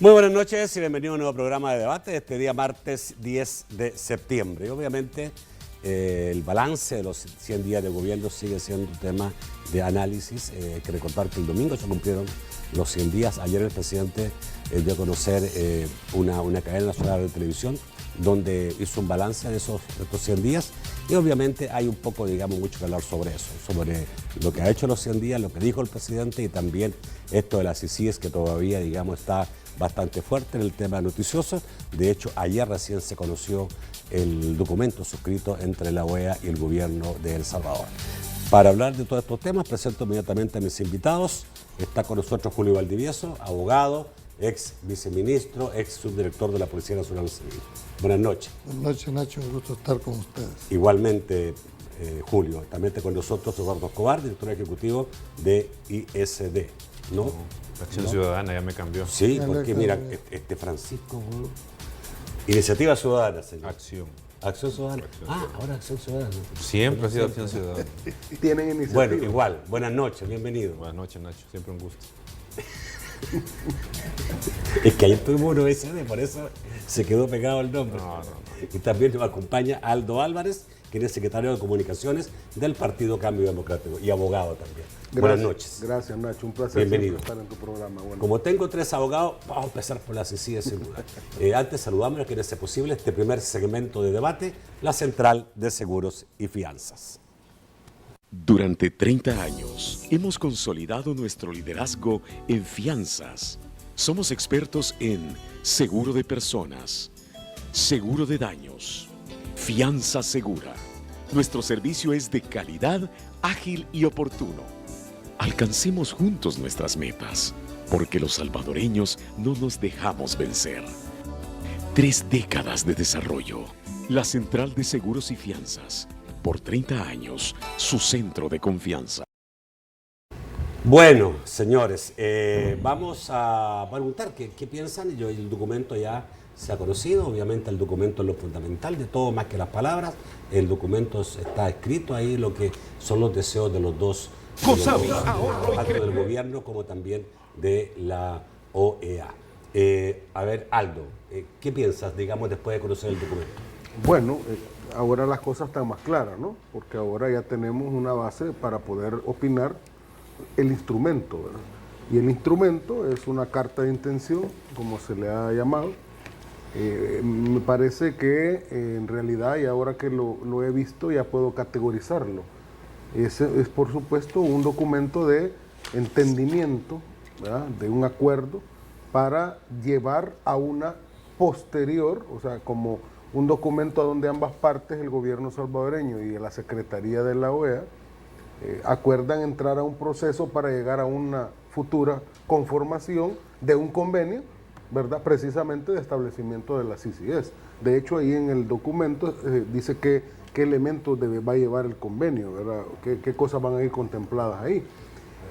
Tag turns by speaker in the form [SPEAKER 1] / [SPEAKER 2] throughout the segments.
[SPEAKER 1] Muy buenas noches y bienvenido a un nuevo programa de debate este día martes 10 de septiembre. Y obviamente el balance de los 100 días de gobierno sigue siendo un tema de análisis. Hay que recordar que el domingo se cumplieron los 100 días. Ayer el presidente dio a conocer una cadena nacional de televisión donde hizo un balance de estos 100 días. Y obviamente hay un poco, digamos, mucho que hablar sobre eso, sobre lo que ha hecho los 100 días, lo que dijo el presidente y también esto de las ICIES que todavía, digamos, está bastante fuerte en el tema noticioso. De hecho, ayer recién se conoció el documento suscrito entre la OEA y el gobierno de El Salvador. Para hablar de todos estos temas, presento inmediatamente a mis invitados. Está con nosotros Julio Valdivieso, abogado, ex viceministro, ex subdirector de la Policía Nacional Civil. Buenas noches.
[SPEAKER 2] Buenas noches, Nacho. Un gusto estar con ustedes.
[SPEAKER 1] Igualmente, Julio. También está con nosotros Eduardo Escobar, director ejecutivo de ISD. ¿No?
[SPEAKER 3] Acción Ciudadana ya me cambió.
[SPEAKER 1] Sí, porque mira, Francisco, Iniciativa Ciudadana, señor. Acción Ciudadana. Ahora Acción Ciudadana.
[SPEAKER 3] Siempre ha sido Acción Ciudadana.
[SPEAKER 4] Tienen iniciativa.
[SPEAKER 1] Bueno, igual. Buenas noches, bienvenido.
[SPEAKER 3] Buenas noches, Nacho. Siempre un gusto.
[SPEAKER 1] Es que ayer tuvimos uno SD, por eso se quedó pegado el nombre.
[SPEAKER 3] No.
[SPEAKER 1] Y también nos acompaña Aldo Álvarez, que es secretario de Comunicaciones del Partido Cambio Democrático y abogado también. Buenas noches.
[SPEAKER 4] Gracias, Nacho. Un placer
[SPEAKER 1] Bienvenido.
[SPEAKER 4] estar en tu programa. Bueno.
[SPEAKER 1] Como tengo tres abogados, vamos a empezar por la CICIES sin duda. Antes saludamos a quienes es posible este primer segmento de debate, la Central de Seguros y Fianzas.
[SPEAKER 5] Durante 30 años hemos consolidado nuestro liderazgo en fianzas. Somos expertos en seguro de personas, seguro de daños, fianza segura. Nuestro servicio es de calidad, ágil y oportuno. Alcancemos juntos nuestras metas, porque los salvadoreños no nos dejamos vencer. 3 décadas de desarrollo. La Central de Seguros y Fianzas. Por 30 años, su centro de confianza.
[SPEAKER 1] Bueno, señores, vamos a preguntar qué piensan. El documento ya se ha conocido, obviamente el documento es lo fundamental de todo, más que las palabras. El documento está escrito ahí, lo que son los deseos de los dos, tanto del gobierno como también de la OEA. A ver, Aldo, ¿qué piensas, digamos, después de conocer el documento?
[SPEAKER 4] Bueno, ahora las cosas están más claras, ¿no? Porque ahora ya tenemos una base para poder opinar el instrumento, ¿verdad? Y el instrumento es una carta de intención, como se le ha llamado. Me parece que en realidad, y ahora que lo he visto, ya puedo categorizarlo. Es por supuesto un documento de entendimiento, ¿verdad? De un acuerdo para llevar a una posterior, o sea, como un documento donde ambas partes, el gobierno salvadoreño y la Secretaría de la OEA, acuerdan entrar a un proceso para llegar a una futura conformación de un convenio, ¿verdad? Precisamente de establecimiento de las ICIES. De hecho, ahí en el documento dice qué elementos va a llevar el convenio, ¿verdad? Qué cosas van a ir contempladas ahí.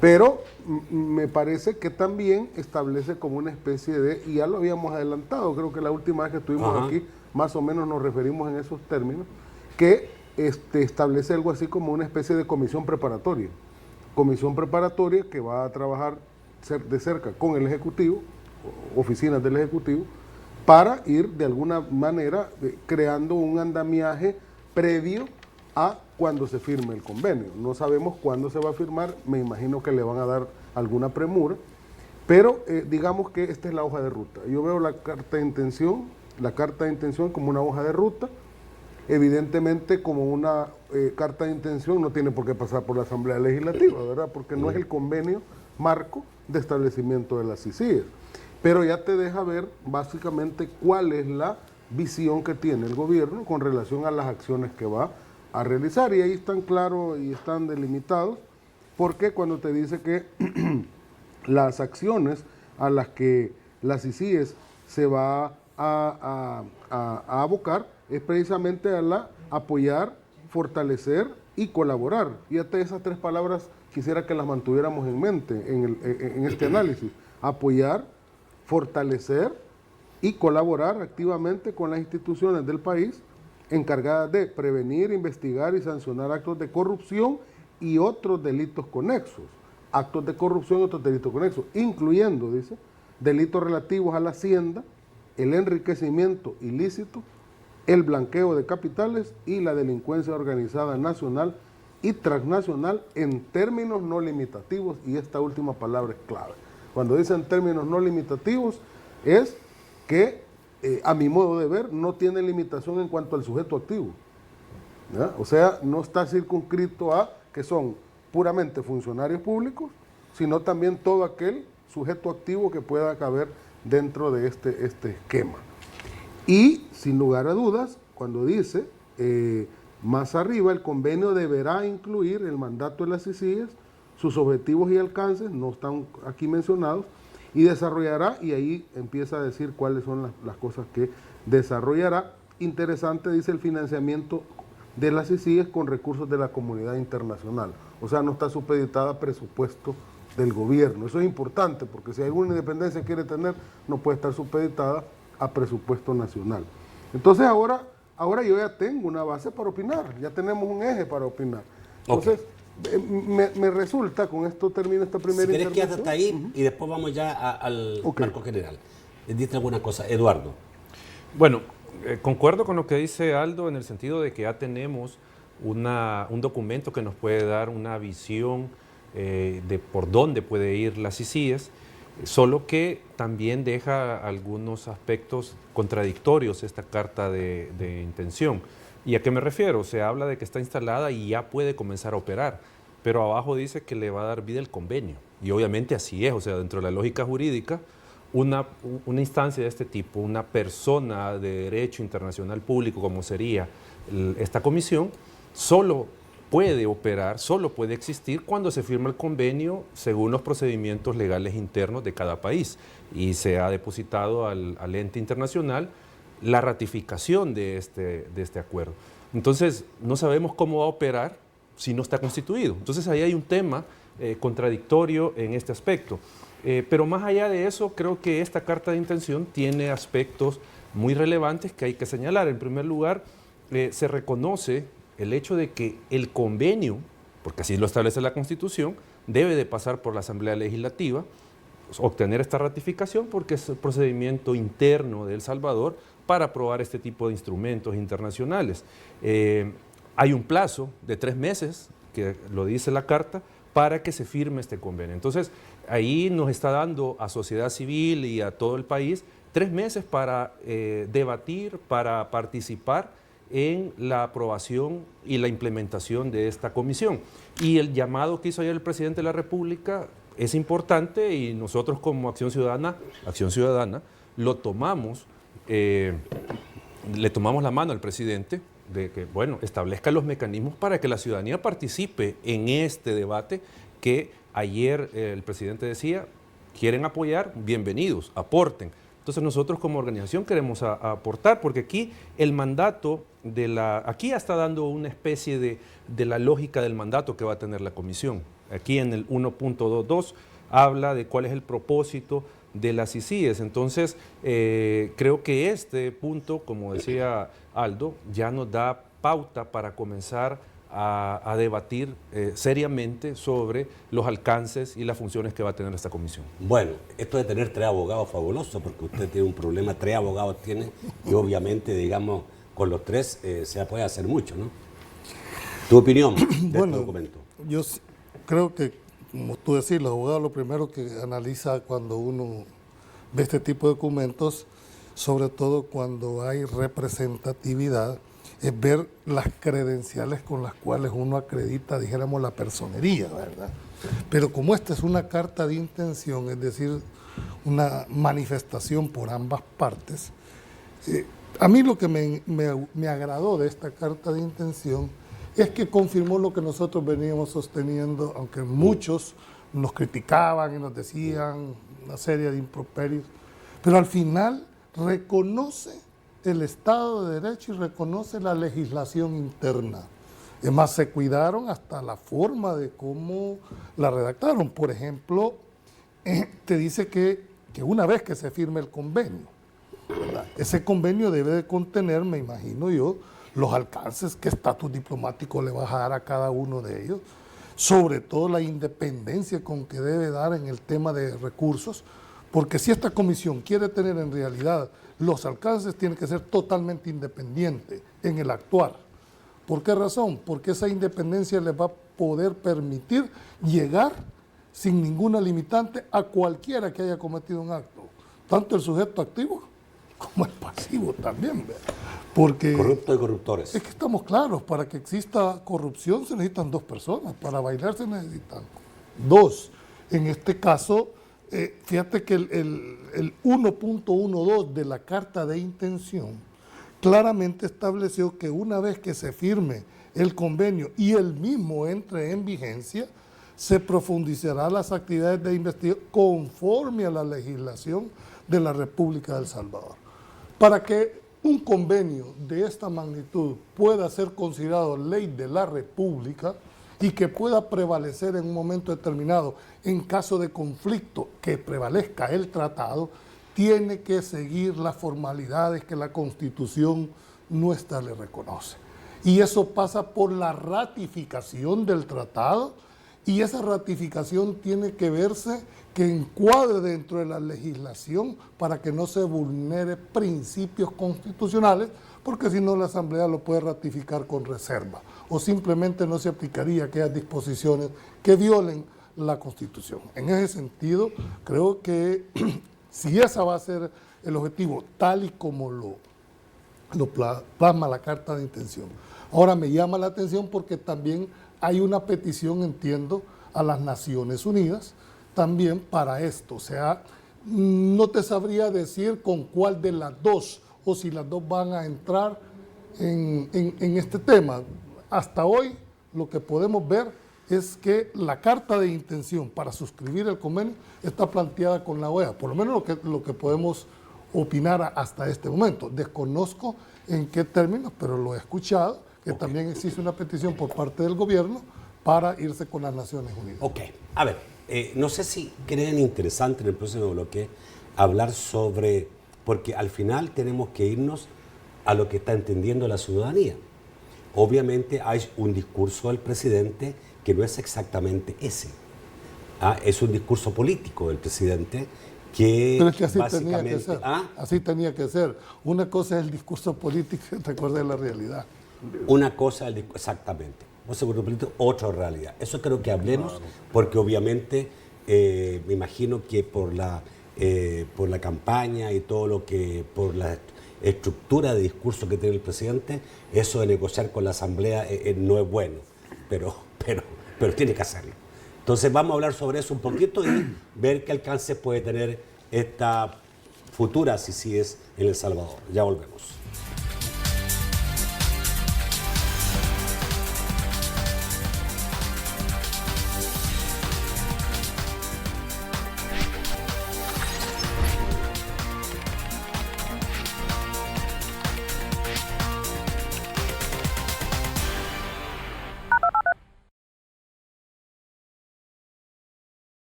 [SPEAKER 4] Pero me parece que también establece como una especie de, y ya lo habíamos adelantado, creo que la última vez que estuvimos aquí, más o menos nos referimos en esos términos, que establece algo así como una especie de comisión preparatoria. Comisión preparatoria que va a trabajar de cerca con el Ejecutivo, oficinas del Ejecutivo, para ir de alguna manera creando un andamiaje previo a cuando se firme el convenio. No sabemos cuándo se va a firmar, me imagino que le van a dar alguna premura, pero digamos que esta es la hoja de ruta. Yo veo la carta de intención como una hoja de ruta. Evidentemente, como una carta de intención no tiene por qué pasar por la Asamblea Legislativa, ¿verdad? Porque no es el convenio marco de establecimiento de las ICIES. Pero ya te deja ver básicamente cuál es la visión que tiene el gobierno con relación a las acciones que va a realizar. Y ahí están claros y están delimitados, porque cuando te dice que las acciones a las que las ICIES se va a abocar es precisamente a la apoyar, fortalecer y colaborar. Fíjate, esas 3 palabras quisiera que las mantuviéramos en mente en este análisis. Apoyar, fortalecer y colaborar activamente con las instituciones del país encargadas de prevenir, investigar y sancionar actos de corrupción y otros delitos conexos. Actos de corrupción y otros delitos conexos, incluyendo, dice, delitos relativos a la hacienda, el enriquecimiento ilícito, el blanqueo de capitales y la delincuencia organizada nacional y transnacional en términos no limitativos, y esta última palabra es clave. Cuando dicen términos no limitativos es que, a mi modo de ver, no tiene limitación en cuanto al sujeto activo. ¿Ya? O sea, no está circunscrito a que son puramente funcionarios públicos, sino también todo aquel sujeto activo que pueda caber dentro de este esquema. Y, sin lugar a dudas, cuando dice, más arriba, el convenio deberá incluir el mandato de las CICIG, sus objetivos y alcances, no están aquí mencionados, y desarrollará, y ahí empieza a decir cuáles son las cosas que desarrollará. Interesante, dice, el financiamiento de las CICIG con recursos de la comunidad internacional. O sea, no está supeditada a presupuesto del gobierno. Eso es importante, porque si alguna independencia quiere tener, no puede estar supeditada a presupuesto nacional. Entonces ahora yo ya tengo una base para opinar, ya tenemos un eje para opinar. Entonces, me resulta, con esto termina esta primera intervención.
[SPEAKER 1] Si querés quedarte hasta ahí y después vamos ya al marco general. ¿Diste alguna cosa, Eduardo?
[SPEAKER 3] Bueno, concuerdo con lo que dice Aldo en el sentido de que ya tenemos un documento que nos puede dar una visión de por dónde puede ir las CICIG, solo que también deja algunos aspectos contradictorios esta carta de intención. ¿Y a qué me refiero? Se habla de que está instalada y ya puede comenzar a operar, pero abajo dice que le va a dar vida el convenio. Y obviamente así es, o sea, dentro de la lógica jurídica, una instancia de este tipo, una persona de derecho internacional público como sería esta comisión, solo puede operar, solo puede existir cuando se firma el convenio según los procedimientos legales internos de cada país y se ha depositado al ente internacional la ratificación de este acuerdo. Entonces, no sabemos cómo va a operar si no está constituido. Entonces, ahí hay un tema contradictorio en este aspecto. Pero más allá de eso, creo que esta carta de intención tiene aspectos muy relevantes que hay que señalar. En primer lugar, se reconoce el hecho de que el convenio, porque así lo establece la Constitución, debe de pasar por la Asamblea Legislativa, obtener esta ratificación porque es el procedimiento interno de El Salvador para aprobar este tipo de instrumentos internacionales. Hay un plazo de 3 meses, que lo dice la Carta, para que se firme este convenio. Entonces, ahí nos está dando a sociedad civil y a todo el país 3 meses para debatir, para participar en la aprobación y la implementación de esta comisión. Y el llamado que hizo ayer el presidente de la República es importante y nosotros como Acción Ciudadana lo tomamos, le tomamos la mano al presidente de que, bueno, establezca los mecanismos para que la ciudadanía participe en este debate que ayer el presidente decía, quieren apoyar, bienvenidos, aporten. Entonces nosotros como organización queremos aportar, porque aquí el mandato aquí ya está dando una especie de la lógica del mandato que va a tener la comisión. Aquí en el 1.22 habla de cuál es el propósito de las CICIG. Entonces creo que este punto, como decía Aldo, ya nos da pauta para comenzar a debatir seriamente sobre los alcances y las funciones que va a tener esta comisión.
[SPEAKER 1] Bueno, esto de tener 3 abogados fabuloso, porque usted tiene un problema, 3 abogados tiene, y obviamente, digamos, con los 3 se puede hacer mucho, ¿no? ¿Tu opinión de este documento?
[SPEAKER 2] Yo creo que, como tú decís, los abogados lo primero que analiza cuando uno ve este tipo de documentos, sobre todo cuando hay representatividad, es ver las credenciales con las cuales uno acredita, dijéramos, la personería, ¿verdad? Pero como esta es una carta de intención, es decir, una manifestación por ambas partes, a mí lo que me agradó de esta carta de intención es que confirmó lo que nosotros veníamos sosteniendo, aunque muchos nos criticaban y nos decían una serie de improperios, pero al final reconoce el Estado de Derecho y reconoce la legislación interna. Es más, se cuidaron hasta la forma de cómo la redactaron. Por ejemplo, te dice que una vez que se firme el convenio, ¿verdad? Ese convenio debe de contener, me imagino yo, los alcances, qué estatus diplomático le vas a dar a cada uno de ellos, sobre todo la independencia con que debe dar en el tema de recursos, Porque si esta comisión quiere tener en realidad los alcances, tiene que ser totalmente independiente en el actuar. ¿Por qué razón? Porque esa independencia les va a poder permitir llegar sin ninguna limitante a cualquiera que haya cometido un acto, tanto el sujeto activo como el pasivo también, ¿verdad? Porque
[SPEAKER 1] Corruptos y corruptores.
[SPEAKER 2] es que estamos claros, para que exista corrupción se necesitan dos personas, para bailar se necesitan dos. En este caso, fíjate que el 1.12 de la Carta de Intención claramente estableció que una vez que se firme el convenio y el mismo entre en vigencia, se profundizará las actividades de investigación conforme a la legislación de la República de El Salvador. Para que un convenio de esta magnitud pueda ser considerado ley de la República y que pueda prevalecer en un momento determinado en caso de conflicto que prevalezca el tratado, tiene que seguir las formalidades que la Constitución nuestra le reconoce. Y eso pasa por la ratificación del tratado, y esa ratificación tiene que verse que encuadre dentro de la legislación para que no se vulnere principios constitucionales, porque si no la Asamblea lo puede ratificar con reserva o simplemente no se aplicaría aquellas disposiciones que violen la Constitución. En ese sentido, creo que si ese va a ser el objetivo, tal y como lo plasma la Carta de Intención. Ahora me llama la atención porque también hay una petición, entiendo, a las Naciones Unidas también para esto. O sea, no te sabría decir con cuál de las dos o si las dos van a entrar en este tema. Hasta hoy lo que podemos ver es que la Carta de Intención para suscribir el convenio está planteada con la OEA, por lo menos lo que podemos opinar hasta este momento. Desconozco en qué términos, pero lo he escuchado, que también existe una petición por parte del gobierno para irse con las Naciones Unidas.
[SPEAKER 1] Ok, a ver, no sé si creen interesante en el próximo bloque hablar sobre, porque al final tenemos que irnos a lo que está entendiendo la ciudadanía. Obviamente hay un discurso del presidente que no es exactamente ese. Es un discurso político del presidente que
[SPEAKER 2] pero es que así
[SPEAKER 1] básicamente...
[SPEAKER 2] tenía que ser. Así tenía que ser. Una cosa es el discurso político y otra cosa es la realidad.
[SPEAKER 1] Una cosa, exactamente. Otra realidad. Eso creo que hablemos, porque obviamente me imagino que por la campaña y todo lo que, por la estructura de discurso que tiene el presidente, eso de negociar con la Asamblea no es bueno, pero tiene que hacerlo. Entonces vamos a hablar sobre eso un poquito y ver qué alcance puede tener esta futura CICIES en El Salvador. Ya volvemos.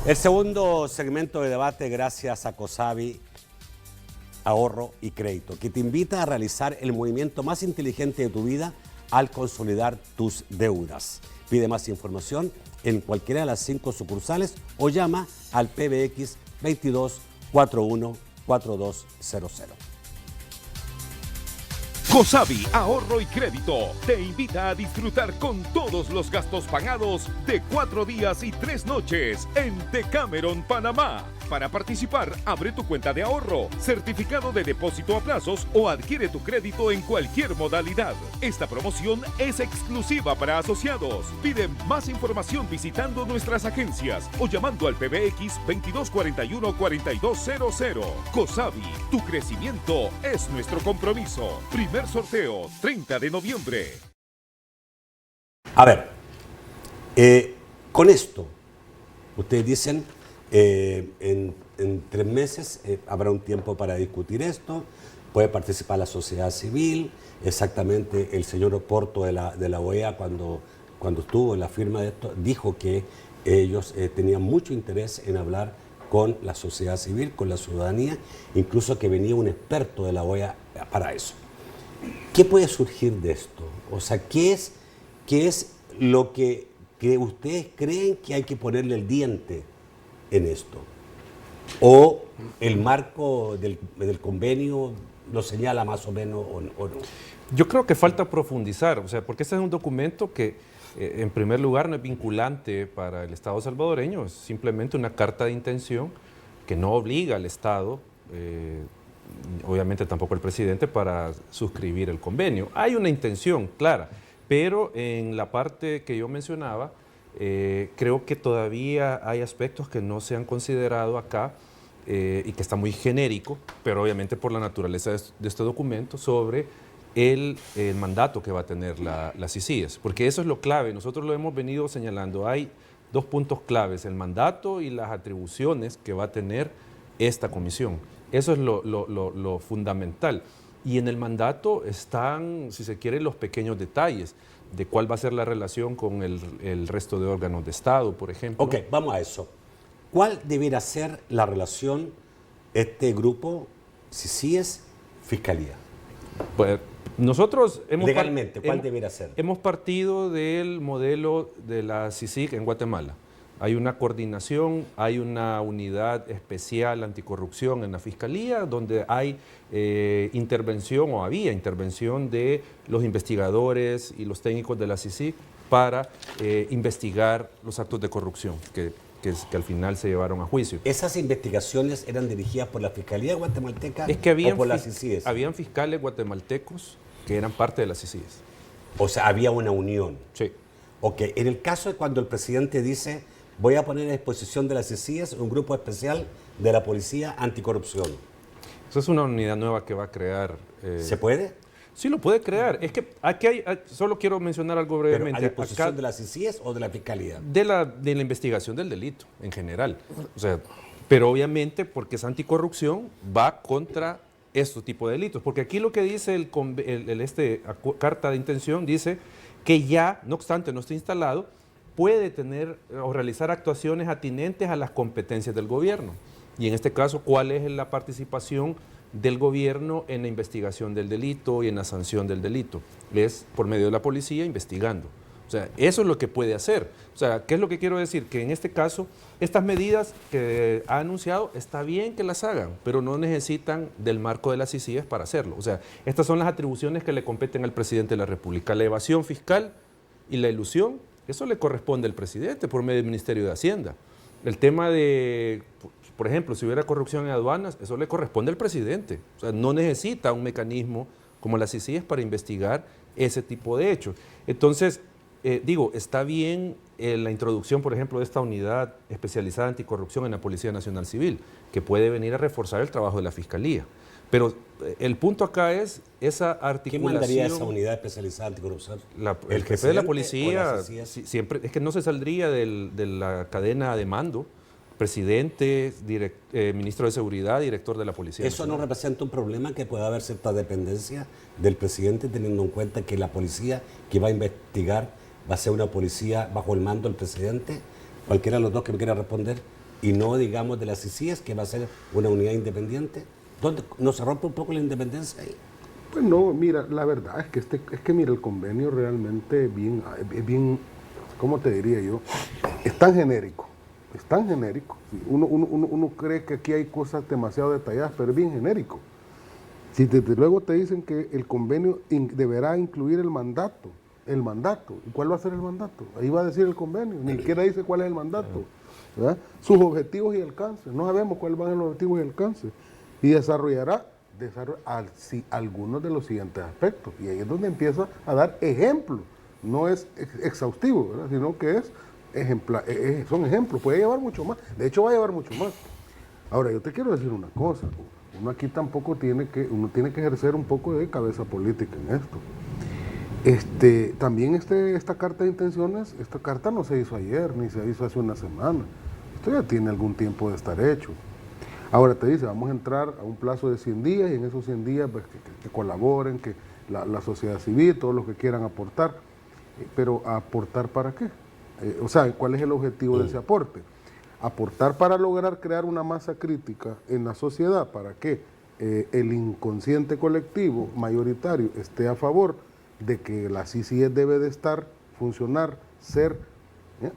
[SPEAKER 1] El segundo segmento de debate, gracias a COSAVI Ahorro y Crédito, que te invita a realizar el movimiento más inteligente de tu vida al consolidar tus deudas. Pide más información en cualquiera de las 5 sucursales o llama al PBX 22 41 4200.
[SPEAKER 6] COSAVI Ahorro y Crédito te invita a disfrutar con todos los gastos pagados de 4 días y 3 noches en Decameron, Panamá. Para participar, abre tu cuenta de ahorro, certificado de depósito a plazos o adquiere tu crédito en cualquier modalidad. Esta promoción es exclusiva para asociados. Pide más información visitando nuestras agencias o llamando al PBX 2241-4200. COSAVI, tu crecimiento es nuestro compromiso. Primer sorteo, 30 de noviembre.
[SPEAKER 1] A ver, con esto, ustedes dicen, en 3 meses habrá un tiempo para discutir esto, puede participar la sociedad civil, exactamente el señor Oporto de la OEA cuando estuvo en la firma de esto, dijo que ellos tenían mucho interés en hablar con la sociedad civil, con la ciudadanía, incluso que venía un experto de la OEA para eso. ¿Qué puede surgir de esto? O sea, ¿qué es lo que ustedes creen que hay que ponerle el diente en esto? ¿O el marco del convenio lo señala más o menos o no?
[SPEAKER 3] Yo creo que falta profundizar, o sea, porque este es un documento que, en primer lugar, no es vinculante para el Estado salvadoreño, es simplemente una carta de intención que no obliga al Estado, obviamente tampoco al presidente, para suscribir el convenio. Hay una intención clara, pero en la parte que yo mencionaba, creo que todavía hay aspectos que no se han considerado acá y que está muy genérico, pero obviamente por la naturaleza de este documento, sobre el mandato que va a tener las CICIES, porque eso es lo clave. Nosotros lo hemos venido señalando. Hay 2 puntos claves: el mandato y las atribuciones que va a tener esta comisión. Eso es lo fundamental. Y en el mandato están, si se quiere, los pequeños detalles de cuál va a ser la relación con el resto de órganos de Estado, por ejemplo.
[SPEAKER 1] Ok, vamos a eso. ¿Cuál debiera ser la relación grupo CICIES Fiscalía?
[SPEAKER 3] Pues, nosotros hemos...
[SPEAKER 1] Legalmente, ¿cuál debiera ser?
[SPEAKER 3] Hemos partido del modelo de la CICIG en Guatemala. Hay una coordinación, hay una unidad especial anticorrupción en la Fiscalía, donde hay intervención, o había intervención de los investigadores y los técnicos de la CICIG para investigar los actos de corrupción que al final se llevaron a juicio.
[SPEAKER 1] ¿Esas investigaciones eran dirigidas por la Fiscalía guatemalteca
[SPEAKER 3] o
[SPEAKER 1] por las CICIES?
[SPEAKER 3] Habían fiscales guatemaltecos que eran parte de las CICIES.
[SPEAKER 1] O sea, había una unión.
[SPEAKER 3] Sí.
[SPEAKER 1] Ok, en el caso de cuando el presidente dice: voy a poner a disposición de las CICIES un grupo especial de la Policía Anticorrupción.
[SPEAKER 3] Esa es una unidad nueva que va a crear.
[SPEAKER 1] ¿Se puede?
[SPEAKER 3] Sí, lo puede crear. Es que aquí solo quiero mencionar algo brevemente.
[SPEAKER 1] ¿Pero a disposición de las CICIES o de la Fiscalía?
[SPEAKER 3] De la investigación del delito, en general. O sea, pero obviamente, porque es anticorrupción, va contra este tipo de delitos. Porque aquí lo que dice carta de intención dice que ya, no obstante no esté instalado, puede tener o realizar actuaciones atinentes a las competencias del gobierno. Y en este caso, ¿cuál es la participación del gobierno en la investigación del delito y en la sanción del delito? Es por medio de la policía investigando. O sea, eso es lo que puede hacer. O sea, ¿qué es lo que quiero decir? Que en este caso, estas medidas que ha anunciado, está bien que las hagan, pero no necesitan del marco de las CICIES para hacerlo. O sea, estas son las atribuciones que le competen al presidente de la República. La evasión fiscal y la elusión, eso le corresponde al presidente por medio del Ministerio de Hacienda. El tema de, por ejemplo, si hubiera corrupción en aduanas, eso le corresponde al presidente. O sea, no necesita un mecanismo como las CICIES para investigar ese tipo de hechos. Entonces, está bien la introducción, por ejemplo, de esta unidad especializada anticorrupción en la Policía Nacional Civil, que puede venir a reforzar el trabajo de la Fiscalía. Pero el punto acá es esa articulación.
[SPEAKER 1] ¿Quién mandaría esa unidad especializada anticorrupción?
[SPEAKER 3] El jefe de la policía, siempre, es que no se saldría de la cadena de mando. Presidente, ministro de Seguridad, director de la Policía.
[SPEAKER 1] ¿Eso no representa un problema, que pueda haber cierta dependencia del presidente, teniendo en cuenta que la policía que va a investigar va a ser una policía bajo el mando del presidente? Cualquiera de los dos que me quiera responder. y no, digamos, de las CICIES, que va a ser una unidad independiente? ¿Dónde no se rompe un poco la independencia ahí?
[SPEAKER 4] Pues no, mira, la verdad es que mira, el convenio realmente es bien, ¿cómo te diría yo? Es tan genérico. Uno cree que aquí hay cosas demasiado detalladas, pero es bien genérico. Si desde luego te dicen que el convenio deberá incluir el mandato. ¿Y cuál va a ser el mandato? Ahí va a decir el convenio, ni siquiera dice cuál es el mandato, ¿verdad? Sus objetivos y alcances, no sabemos cuáles van a ser los objetivos y alcances. Y desarrollará algunos de los siguientes aspectos. Y ahí es donde empieza a dar ejemplos. No es exhaustivo, ¿verdad? Sino que es son ejemplos. Puede llevar mucho más. De hecho, va a llevar mucho más. Ahora, yo te quiero decir una cosa. Uno aquí tampoco tiene que ejercer un poco de cabeza política en esto. También esta carta de intenciones, esta carta no se hizo ayer, ni se hizo hace una semana. Esto ya tiene algún tiempo de estar hecho. Ahora te dice, vamos a entrar a un plazo de 100 días y en esos 100 días pues, que colaboren, que la sociedad civil, todos los que quieran aportar. Pero ¿aportar para qué? O sea, ¿cuál es el objetivo de ese aporte? Aportar para lograr crear una masa crítica en la sociedad para que el inconsciente colectivo mayoritario esté a favor de que la CICIES debe de estar, funcionar, ser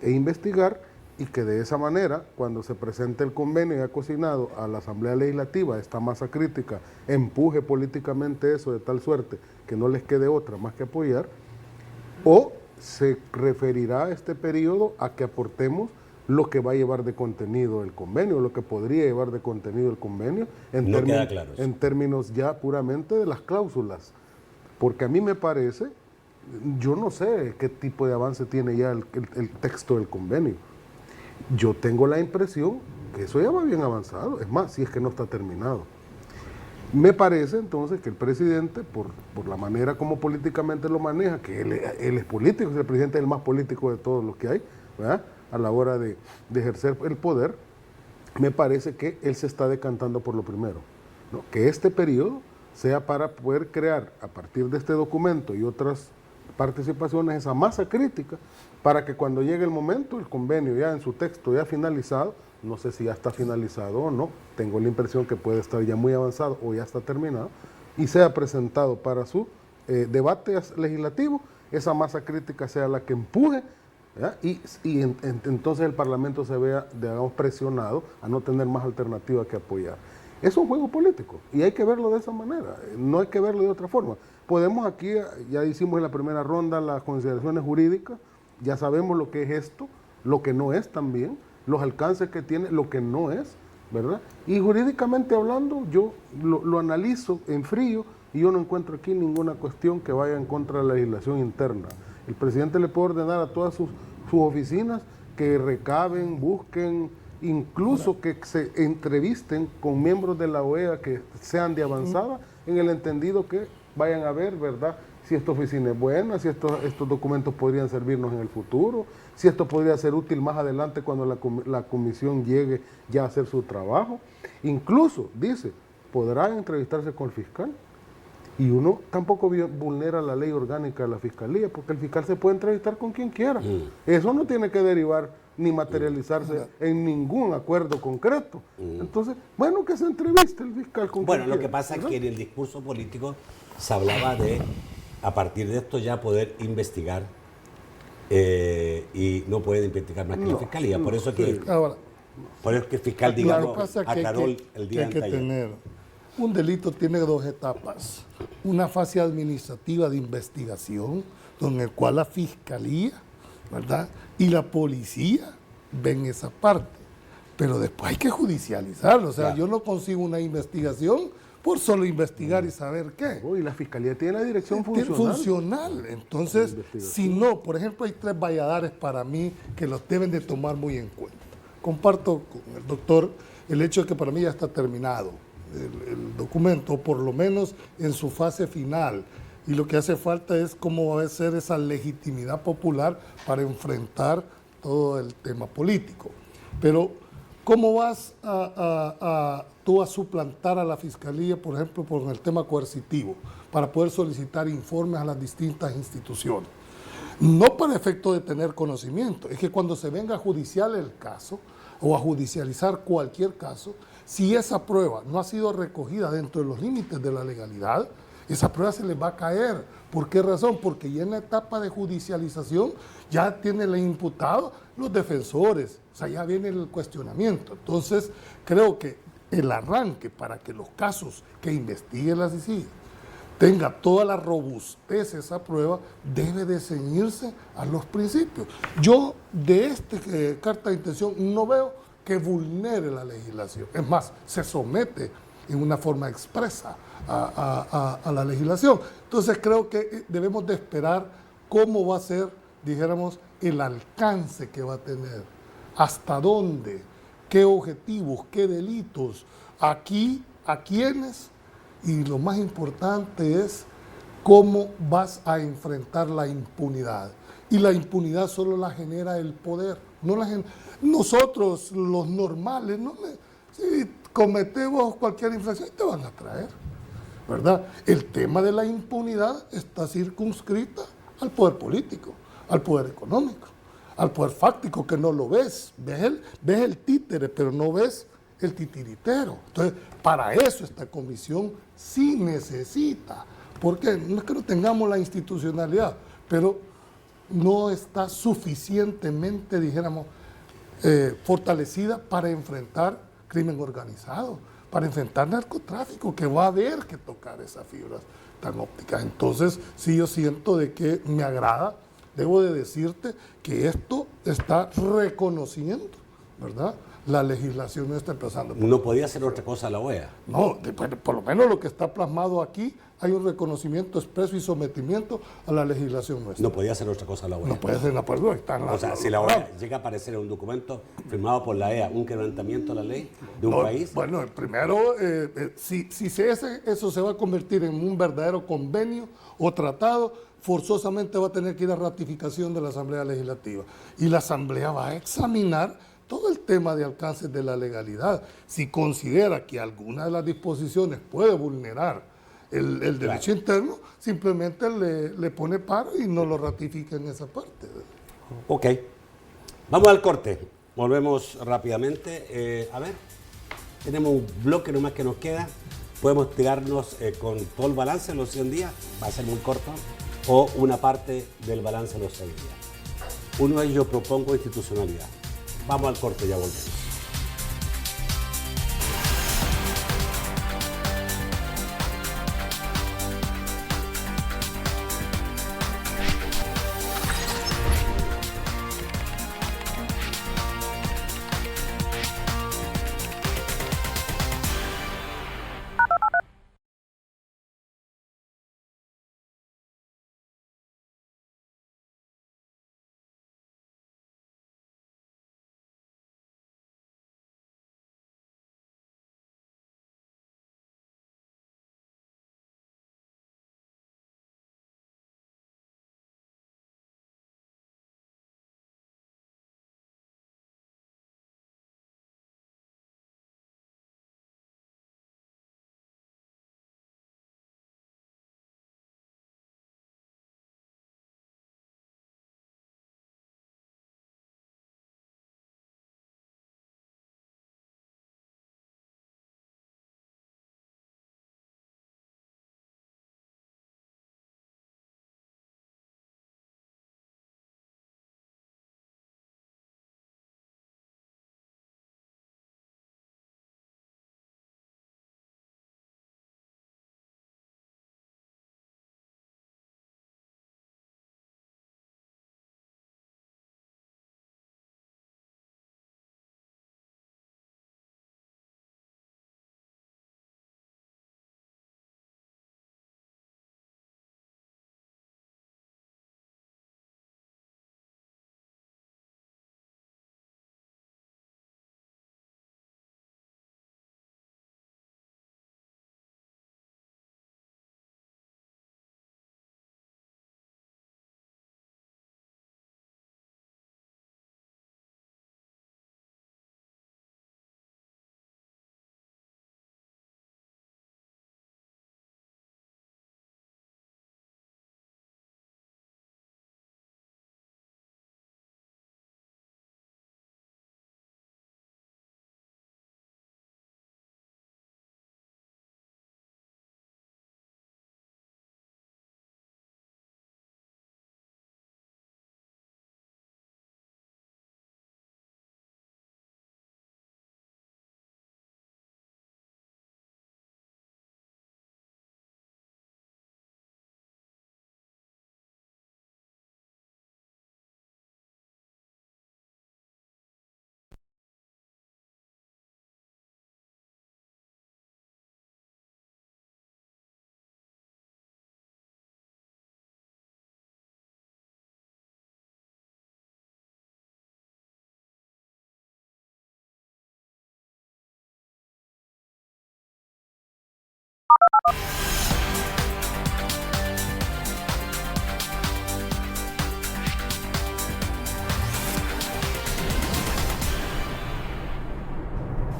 [SPEAKER 4] e investigar, y que de esa manera, cuando se presente el convenio ya cocinado a la Asamblea Legislativa, esta masa crítica empuje políticamente eso de tal suerte que no les quede otra más que apoyar, o se referirá este periodo a que aportemos lo que va a llevar de contenido el convenio, lo que podría llevar de contenido el convenio, en términos ya puramente de las cláusulas. Porque a mí me parece, yo no sé qué tipo de avance tiene ya el texto del convenio. Yo tengo la impresión que eso ya va bien avanzado, es más, si es que no está terminado. Me parece entonces que el presidente, por la manera como políticamente lo maneja, que él es político, es el presidente el más político de todos los que hay, ¿verdad?, a la hora de ejercer el poder, me parece que él se está decantando por lo primero, ¿no? Que este periodo sea para poder crear, a partir de este documento y otras participaciones, esa masa crítica, para que cuando llegue el momento, el convenio ya en su texto ya finalizado, no sé si ya está finalizado o no, tengo la impresión que puede estar ya muy avanzado o ya está terminado, y sea presentado para su debate legislativo, esa masa crítica sea la que empuje, ¿ya? Y entonces el Parlamento se vea, digamos, presionado a no tener más alternativa que apoyar. Es un juego político y hay que verlo de esa manera, no hay que verlo de otra forma. Podemos aquí, ya hicimos en la primera ronda las consideraciones jurídicas, ya sabemos lo que es esto, lo que no es también, los alcances que tiene, lo que no es, ¿verdad? Y jurídicamente hablando, yo lo analizo en frío y yo no encuentro aquí ninguna cuestión que vaya en contra de la legislación interna. El presidente le puede ordenar a todas sus oficinas que recaben, busquen, incluso que se entrevisten con miembros de la OEA que sean de avanzada, en el entendido que vayan a ver, ¿verdad?, si esta oficina es buena, si estos documentos podrían servirnos en el futuro, si esto podría ser útil más adelante cuando la comisión llegue ya a hacer su trabajo. Incluso, dice, podrá entrevistarse con el fiscal. Y uno tampoco vulnera la ley orgánica de la fiscalía, porque el fiscal se puede entrevistar con quien quiera. Eso no tiene que derivar ni materializarse en ningún acuerdo concreto. Entonces, bueno, que se entreviste el fiscal con quien quiera.
[SPEAKER 1] Bueno, lo que pasa es que en el discurso político se hablaba de, a partir de esto ya poder investigar, y no puede investigar más que la fiscalía. Por eso que el fiscal, digamos, aclaró el día anterior.
[SPEAKER 2] Un delito tiene dos etapas. Una fase administrativa de investigación, en el cual la fiscalía, ¿verdad?, y la policía ven esa parte. Pero después hay que judicializarlo. O sea, yo no consigo una investigación por solo investigar y saber qué.
[SPEAKER 4] Y la fiscalía tiene la dirección funcional.
[SPEAKER 2] Entonces, si no, por ejemplo, hay 3 valladares para mí que los deben de tomar muy en cuenta. Comparto con el doctor el hecho de que para mí ya está terminado el documento, por lo menos en su fase final, y lo que hace falta es cómo va a ser esa legitimidad popular para enfrentar todo el tema político. Pero ¿cómo vas tú a suplantar a la Fiscalía, por ejemplo, por el tema coercitivo, para poder solicitar informes a las distintas instituciones? No para efecto de tener conocimiento, es que cuando se venga a judicial el caso o a judicializar cualquier caso, si esa prueba no ha sido recogida dentro de los límites de la legalidad, esa prueba se les va a caer. ¿Por qué razón? Porque ya en la etapa de judicialización ya tiene el imputado los defensores, o sea, ya viene el cuestionamiento. Entonces, creo que el arranque para que los casos que investigue la CICIG tenga toda la robustez esa prueba, debe de ceñirse a los principios. Yo de esta carta de intención no veo que vulnere la legislación. Es más, se somete en una forma expresa a la legislación. Entonces creo que debemos de esperar cómo va a ser, dijéramos, el alcance que va a tener, hasta dónde, qué objetivos, qué delitos, aquí, a quiénes, y lo más importante es cómo vas a enfrentar la impunidad. Y la impunidad solo la genera el poder. No nosotros, los normales, si cometemos cualquier infracción, te van a traer, ¿verdad? El tema de la impunidad está circunscrita al poder político, al poder económico, al poder fáctico, que no lo ves. Ves el títere, pero no ves el titiritero. Entonces, para eso esta comisión sí necesita, porque no es que no tengamos la institucionalidad, pero no está suficientemente, dijéramos, fortalecida para enfrentar crimen organizado, para enfrentar narcotráfico, que va a haber que tocar esas fibras tan ópticas. Entonces, sí, yo siento de que me agrada, debo de decirte que esto está reconociendo, ¿verdad?, la legislación no está empezando.
[SPEAKER 1] No podía hacer otra cosa la OEA.
[SPEAKER 2] No, por lo menos lo que está plasmado aquí, hay un reconocimiento expreso y sometimiento a la legislación nuestra.
[SPEAKER 1] No podía hacer otra cosa la OEA.
[SPEAKER 2] No puede ser, no puede estar en la.
[SPEAKER 1] O sea, si la OEA llega a aparecer en un documento firmado por la EA, un quebrantamiento de la ley de un país.
[SPEAKER 2] Bueno, primero, si eso se va a convertir en un verdadero convenio o tratado, forzosamente va a tener que ir a ratificación de la Asamblea Legislativa. Y la Asamblea va a examinar todo el tema de alcances de la legalidad. Si considera que alguna de las disposiciones puede vulnerar el derecho interno, simplemente le pone paro y no lo ratifica en esa parte.
[SPEAKER 1] Ok. Vamos al corte. Volvemos rápidamente. A ver, tenemos un bloque nomás que nos queda. Podemos tirarnos con todo el balance de los 100 días, va a ser muy corto, o una parte del balance de los 6 días. Uno de ellos propongo institucionalidad. Vamos al corte, ya volvemos.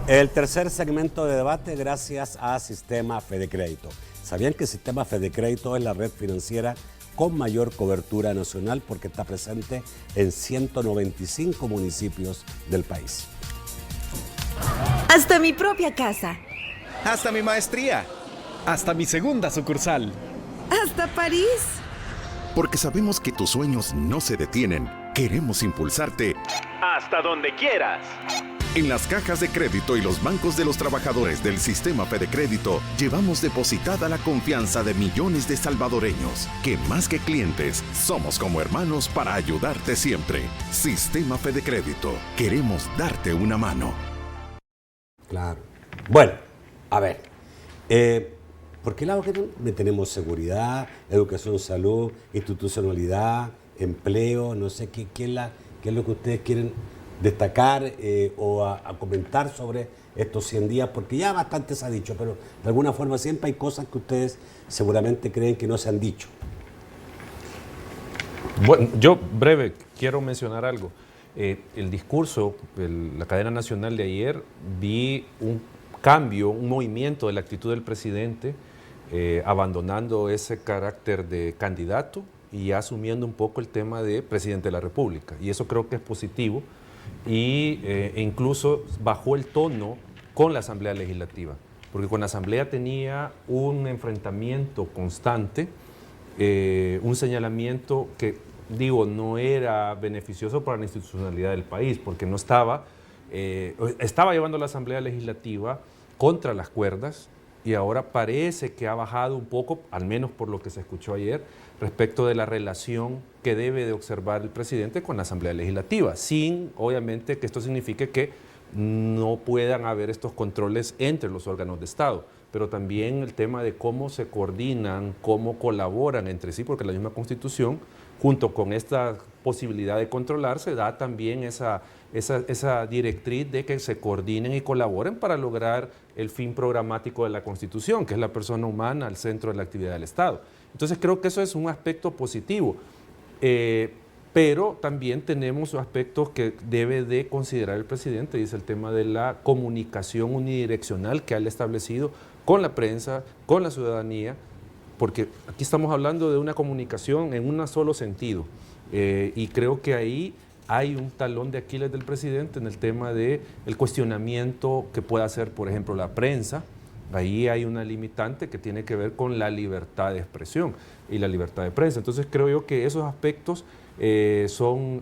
[SPEAKER 1] El tercer segmento de debate gracias a Sistema Fedecrédito. ¿Sabían que Sistema Fedecrédito es la red financiera con mayor cobertura nacional porque está presente en 195 municipios del país?
[SPEAKER 7] Hasta mi propia casa.
[SPEAKER 8] Hasta mi maestría. Hasta mi segunda sucursal.
[SPEAKER 7] Hasta París.
[SPEAKER 9] Porque sabemos que tus sueños no se detienen. Queremos impulsarte
[SPEAKER 8] Hasta donde quieras.
[SPEAKER 9] En las cajas de crédito y los bancos de los trabajadores del Sistema Fedecrédito llevamos depositada la confianza de millones de salvadoreños, que más que clientes, somos como hermanos para ayudarte siempre. Sistema Fedecrédito, queremos darte una mano.
[SPEAKER 1] Claro. Bueno, a ver, ¿por qué lado tenemos seguridad, educación, salud, institucionalidad, empleo? No sé qué es lo que ustedes quieren destacar o a comentar sobre estos 100 días, porque ya bastante se ha dicho, pero de alguna forma siempre hay cosas que ustedes seguramente creen que no se han dicho.
[SPEAKER 3] Bueno, yo breve quiero mencionar algo. El discurso, la cadena nacional de ayer, vi un cambio, un movimiento de la actitud del presidente, abandonando ese carácter de candidato y asumiendo un poco el tema de presidente de la República. Y eso creo que es positivo. Y incluso bajó el tono con la Asamblea Legislativa, porque con la Asamblea tenía un enfrentamiento constante, un señalamiento que, digo, no era beneficioso para la institucionalidad del país, porque no estaba llevando la Asamblea Legislativa contra las cuerdas, y ahora parece que ha bajado un poco, al menos por lo que se escuchó ayer, respecto de la relación que debe de observar el presidente con la Asamblea Legislativa, sin, obviamente, que esto signifique que no puedan haber estos controles entre los órganos de Estado, pero también el tema de cómo se coordinan, cómo colaboran entre sí, porque la misma Constitución, junto con esta posibilidad de controlarse, da también esa directriz de que se coordinen y colaboren para lograr el fin programático de la Constitución, que es la persona humana al centro de la actividad del Estado. Entonces creo que eso es un aspecto positivo, pero también tenemos aspectos que debe de considerar el presidente, y es el tema de la comunicación unidireccional que él ha establecido con la prensa, con la ciudadanía, porque aquí estamos hablando de una comunicación en un solo sentido, y creo que ahí hay un talón de Aquiles del presidente en el tema del cuestionamiento que pueda hacer, por ejemplo, la prensa. Ahí hay una limitante que tiene que ver con la libertad de expresión y la libertad de prensa. Entonces creo yo que esos aspectos son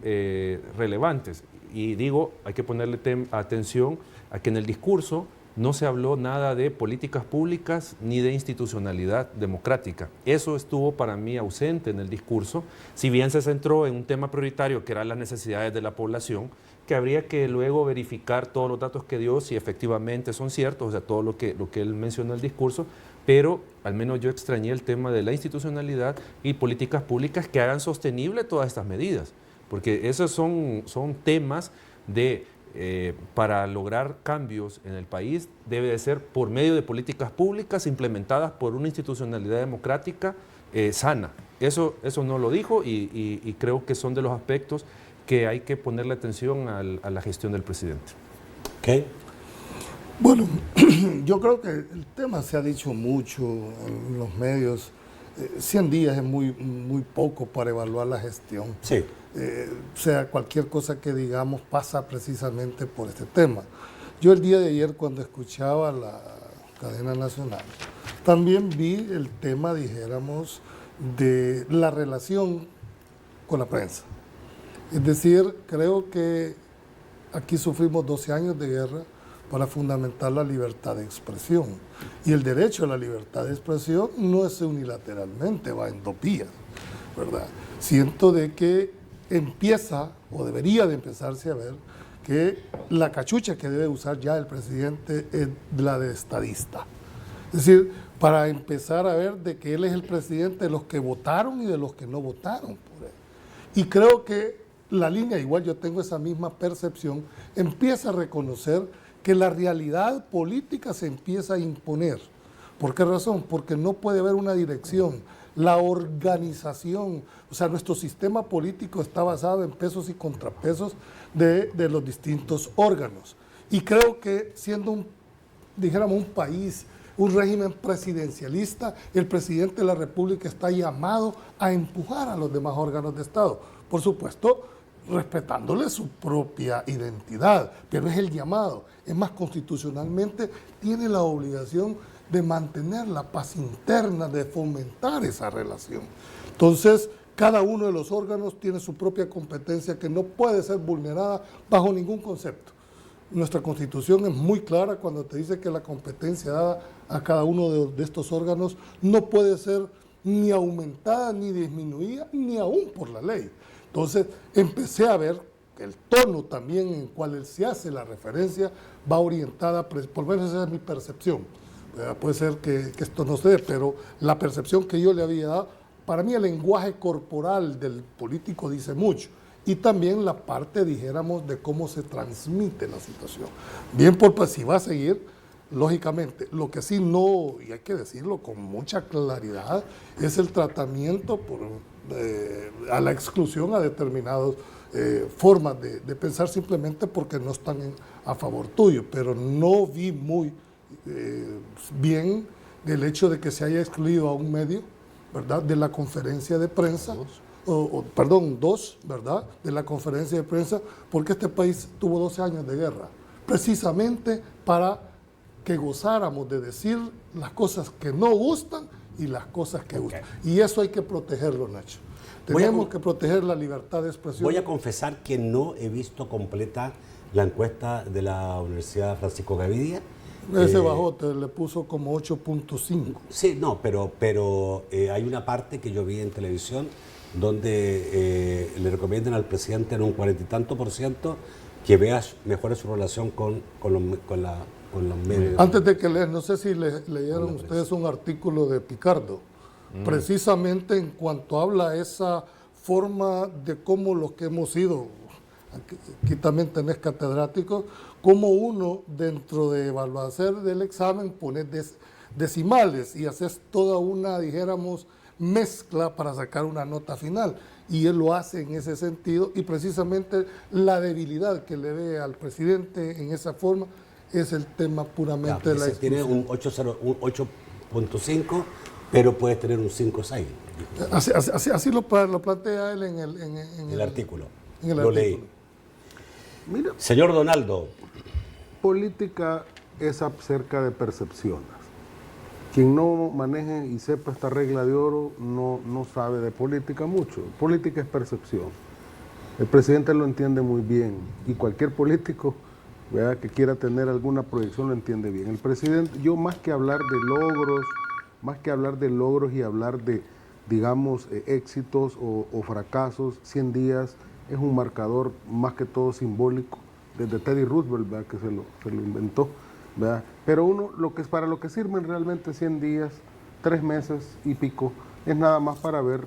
[SPEAKER 3] relevantes. Y digo, hay que ponerle atención a que en el discurso no se habló nada de políticas públicas ni de institucionalidad democrática. Eso estuvo para mí ausente en el discurso, si bien se centró en un tema prioritario que eran las necesidades de la población, que habría que luego verificar todos los datos que dio, si efectivamente son ciertos, o sea, todo lo que él mencionó en el discurso, pero al menos yo extrañé el tema de la institucionalidad y políticas públicas que hagan sostenible todas estas medidas, porque esos son temas de... para lograr cambios en el país debe de ser por medio de políticas públicas implementadas por una institucionalidad democrática sana. Eso no lo dijo y creo que son de los aspectos que hay que ponerle atención a la gestión del presidente.
[SPEAKER 1] ¿Okay?
[SPEAKER 2] Bueno, yo creo que el tema se ha dicho mucho en los medios. 100 días es muy poco para evaluar la gestión.
[SPEAKER 1] Sí.
[SPEAKER 2] O sea, cualquier cosa que digamos pasa precisamente por este tema. Yo el día de ayer, cuando escuchaba la cadena nacional, también vi el tema, dijéramos, de la relación con la prensa. Es decir, creo que aquí sufrimos 12 años de guerra para fundamentar la libertad de expresión. Y el derecho a la libertad de expresión no es unilateralmente, va en 2 vías, ¿verdad? Siento de que empieza, o debería de empezarse a ver, que la cachucha que debe usar ya el presidente es la de estadista. Es decir, para empezar a ver de que él es el presidente de los que votaron y de los que no votaron por él. Y creo que la línea, igual yo tengo esa misma percepción, empieza a reconocer que la realidad política se empieza a imponer ¿Por qué razón? Porque no puede haber una dirección. La organización, o sea, nuestro sistema político está basado en pesos y contrapesos de los distintos órganos. Y creo que siendo un país, un régimen presidencialista, el presidente de la República está llamado a empujar a los demás órganos de Estado. Por supuesto, respetándole su propia identidad, pero es el llamado. Es más, constitucionalmente tiene la obligación de mantener la paz interna, de fomentar esa relación. Entonces, cada uno de los órganos tiene su propia competencia que no puede ser vulnerada bajo ningún concepto. Nuestra Constitución es muy clara cuando te dice que la competencia dada a cada uno de estos órganos no puede ser ni aumentada, ni disminuida, ni aún por la ley. Entonces, empecé a ver que el tono también en cual se hace la referencia va orientada, por lo menos esa es mi percepción. Puede ser que esto no se dé, pero la percepción que yo le había dado, para mí el lenguaje corporal del político dice mucho. Y también la parte, dijéramos, de cómo se transmite la situación. Bien, pues si va a seguir, lógicamente, lo que sí no, y hay que decirlo con mucha claridad, es el tratamiento a la exclusión a determinadas formas de pensar simplemente porque no están a favor tuyo. Pero no vi muy bien el hecho de que se haya excluido a un medio, ¿verdad?, de la conferencia de prensa. Dos, ¿verdad?, de la conferencia de prensa, porque este país tuvo 12 años de guerra, precisamente para que gozáramos de decir las cosas que no gustan y las cosas que gustan. Y eso hay que protegerlo, Nacho. Tenemos que proteger la libertad de expresión.
[SPEAKER 1] Voy a confesar que no he visto completa la encuesta de la Universidad Francisco Gavidia.
[SPEAKER 2] Ese bajote le puso como 8.5.
[SPEAKER 1] Sí, no, pero hay una parte que yo vi en televisión donde le recomiendan al presidente en un 40 y tanto % que mejore su relación con los medios.
[SPEAKER 2] Antes de que leas, no sé si leyeron ustedes un artículo de Picardo, precisamente en cuanto habla esa forma de cómo los que hemos sido, aquí también tenés catedráticos, cómo uno dentro de evaluación del examen pone decimales y haces toda una, dijéramos, mezcla para sacar una nota final, y él lo hace en ese sentido, y precisamente la debilidad que le ve al presidente en esa forma es el tema puramente de la exclusión.
[SPEAKER 1] Tiene un 8.5, pero puedes tener un 5.6.
[SPEAKER 2] Así lo plantea él en
[SPEAKER 1] el artículo.
[SPEAKER 2] Lo
[SPEAKER 1] leí.
[SPEAKER 4] Mira,
[SPEAKER 1] señor Donaldo.
[SPEAKER 4] Política es acerca de percepciones. Quien no maneje y sepa esta regla de oro no sabe de política mucho. Política es percepción. El presidente lo entiende muy bien y cualquier político, ¿verdad?, que quiera tener alguna proyección lo entiende bien. El presidente, yo más que hablar de logros y hablar de, digamos, éxitos o fracasos, 100 días es un marcador más que todo simbólico, desde Teddy Roosevelt, ¿verdad?, que se lo inventó, ¿verdad? Pero para lo que sirven realmente 100 días, 3 meses y pico, es nada más para ver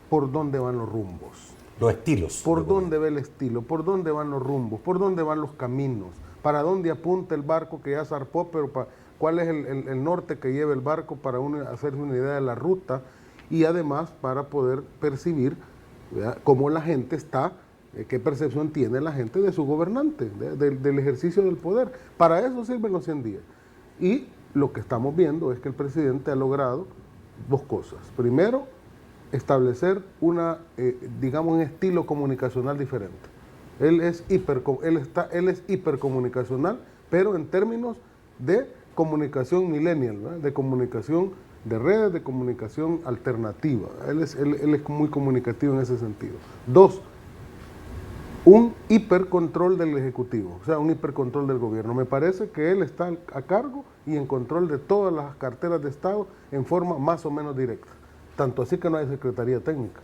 [SPEAKER 4] por dónde van los rumbos.
[SPEAKER 1] Los estilos.
[SPEAKER 4] Por dónde va el estilo, por dónde van los rumbos, por dónde van los caminos, para dónde apunta el barco que ya zarpó, pero cuál es el norte que lleva el barco para uno hacerse una idea de la ruta, y además para poder percibir, ¿verdad?, cómo la gente está, qué percepción tiene la gente de su gobernante, del ejercicio del poder. Para eso sirven los 100 días. Y lo que estamos viendo es que el presidente ha logrado dos cosas. Primero, establecer digamos, un estilo comunicacional diferente. Él es hipercomunicacional, pero en términos de comunicación millennial, ¿no?, de comunicación de redes, de comunicación alternativa. Él es muy comunicativo en ese sentido. Dos, un hipercontrol del Ejecutivo, o sea, un hipercontrol del gobierno. Me parece que él está a cargo y en control de todas las carteras de Estado en forma más o menos directa. Tanto así que no hay secretaría técnica.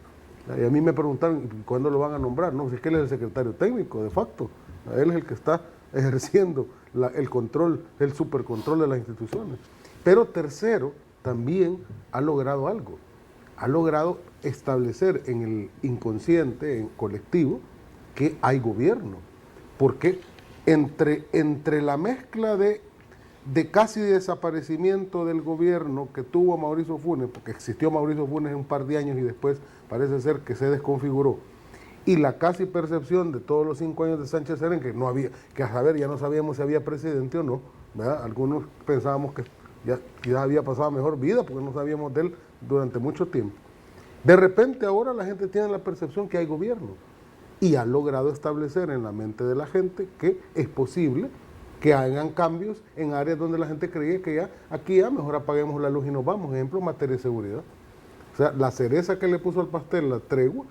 [SPEAKER 4] Y a mí me preguntaron, ¿cuándo lo van a nombrar? No, si es que él es el secretario técnico, de facto. Él es el que está ejerciendo el control, el supercontrol de las instituciones. Pero tercero, también ha logrado algo. Ha logrado establecer en el inconsciente, en colectivo, que hay gobierno. Porque entre la mezcla de de casi desaparecimiento del gobierno que tuvo Mauricio Funes, porque existió Mauricio Funes un par de años y después parece ser que se desconfiguró, y la casi percepción de todos los 5 años de Sánchez Serén, que no había, que a saber, ya no sabíamos si había presidente o no, ¿verdad? Algunos pensábamos que ya había pasado mejor vida porque no sabíamos de él durante mucho tiempo. De repente ahora la gente tiene la percepción que hay gobierno y ha logrado establecer en la mente de la gente que es posible que hagan cambios en áreas donde la gente creía que ya, aquí ya mejor apaguemos la luz y nos vamos, ejemplo, materia de seguridad. O sea, la cereza que le puso al pastel la tregua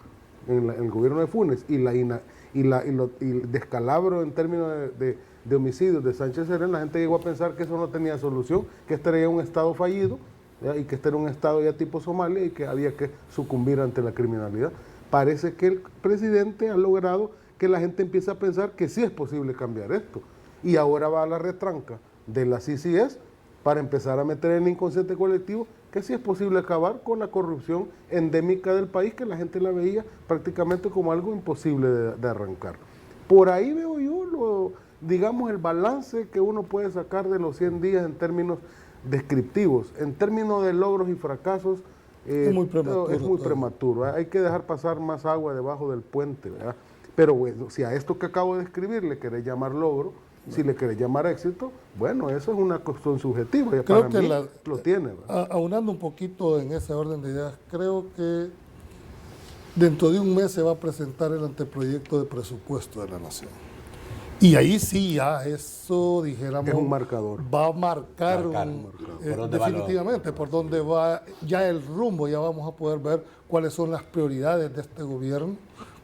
[SPEAKER 4] en el gobierno de Funes y el descalabro en términos de homicidios de Sánchez Serén, la gente llegó a pensar que eso no tenía solución, que este era un estado fallido, ¿ya? Y que este era un estado ya tipo Somalia y que había que sucumbir ante la criminalidad. Parece que el presidente ha logrado que la gente empiece a pensar que sí es posible cambiar esto. Y ahora va a la retranca de la CCS para empezar a meter en el inconsciente colectivo que sí es posible acabar con la corrupción endémica del país, que la gente la veía prácticamente como algo imposible de arrancar. Por ahí veo yo, digamos, el balance que uno puede sacar de los 100 días en términos descriptivos. En términos de logros y fracasos,
[SPEAKER 2] es muy prematuro.
[SPEAKER 4] Es muy prematuro. Hay que dejar pasar más agua debajo del puente, ¿verdad? Pero bueno, si a esto que acabo de escribir le querés llamar logro, si le querés llamar éxito, bueno, eso es una cuestión subjetiva. Ya
[SPEAKER 2] creo
[SPEAKER 4] para
[SPEAKER 2] que
[SPEAKER 4] mí lo tiene.
[SPEAKER 2] Aunando un poquito en ese orden de ideas, creo que dentro de un mes se va a presentar el anteproyecto de presupuesto de la Nación. Y ahí sí, ya eso, dijéramos,
[SPEAKER 4] es un marcador.
[SPEAKER 2] Va a marcar, definitivamente por dónde va ya el rumbo, ya vamos a poder ver cuáles son las prioridades de este gobierno,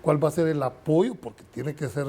[SPEAKER 2] cuál va a ser el apoyo, porque tiene que ser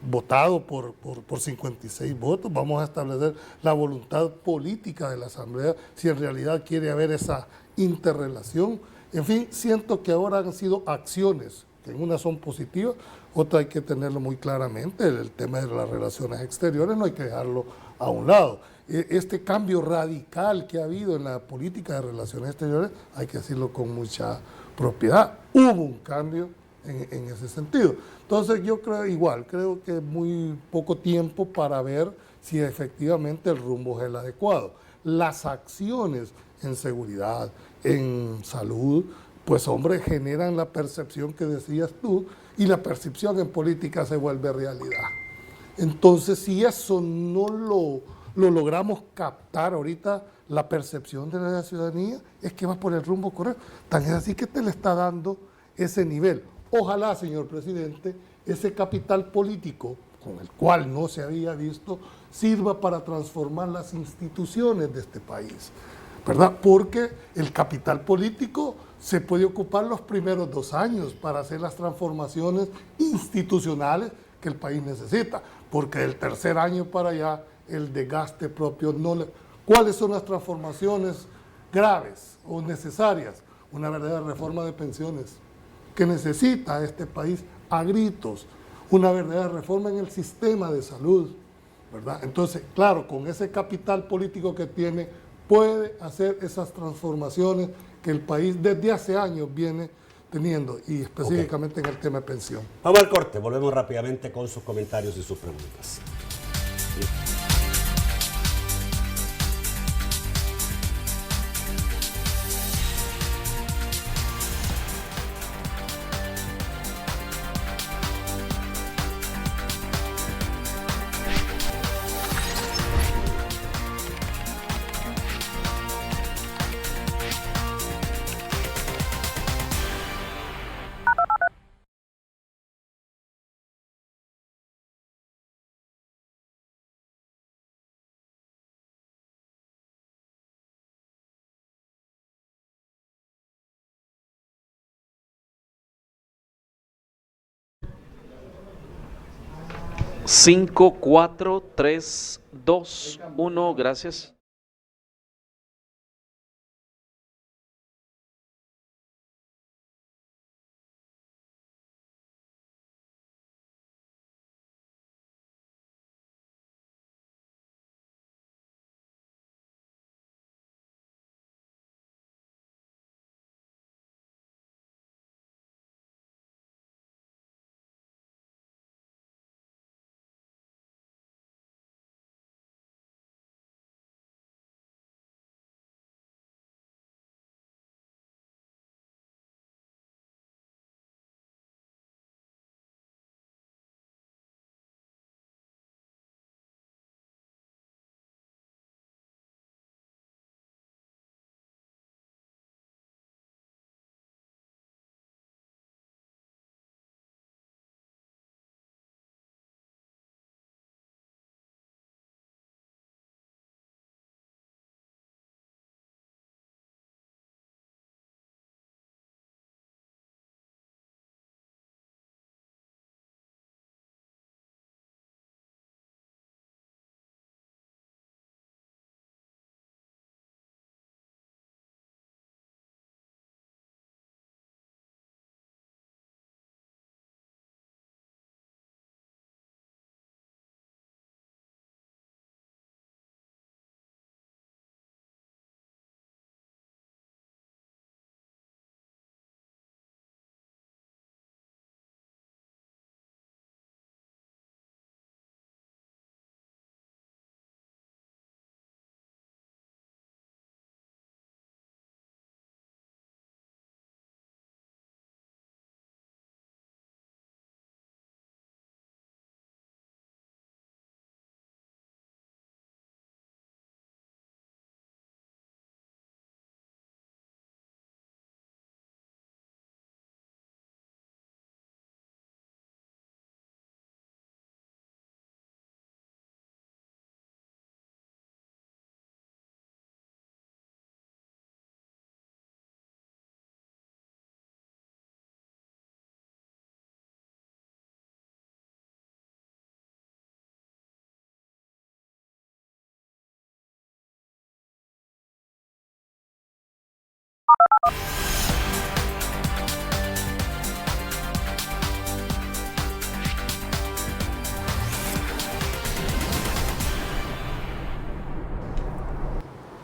[SPEAKER 2] votado por 56 votos. Vamos a establecer la voluntad política de la Asamblea, si en realidad quiere haber esa interrelación. En fin, siento que ahora han sido acciones, que en unas son positivas, otras hay que tenerlo muy claramente. El tema de las relaciones exteriores no hay que dejarlo a un lado. Este cambio radical que ha habido en la política de relaciones exteriores, hay que decirlo con mucha propiedad. Hubo un cambio en ese sentido. Entonces yo creo que muy poco tiempo para ver si efectivamente el rumbo es el adecuado. Las acciones en seguridad, en salud, pues hombre, generan la percepción que decías tú, y la percepción en política se vuelve realidad. Entonces, si eso no lo logramos captar ahorita, la percepción de la ciudadanía es que va por el rumbo correcto. Tan es así que te le está dando ese nivel. Ojalá, señor presidente, ese capital político, con el cual no se había visto, sirva para transformar las instituciones de este país, ¿verdad? Porque el capital político se puede ocupar los primeros 2 años para hacer las transformaciones institucionales que el país necesita, porque del tercer año para allá el desgaste propio no le... ¿Cuáles son las transformaciones graves o necesarias? Una verdadera reforma de pensiones que necesita este país a gritos, una verdadera reforma en el sistema de salud, ¿verdad? Entonces, claro, con ese capital político que tiene, puede hacer esas transformaciones que el país desde hace años viene teniendo, y específicamente en el tema de pensión.
[SPEAKER 1] Vamos al corte, volvemos rápidamente con sus comentarios y sus preguntas.
[SPEAKER 10] Cinco, 4, 3, 2, 1, gracias.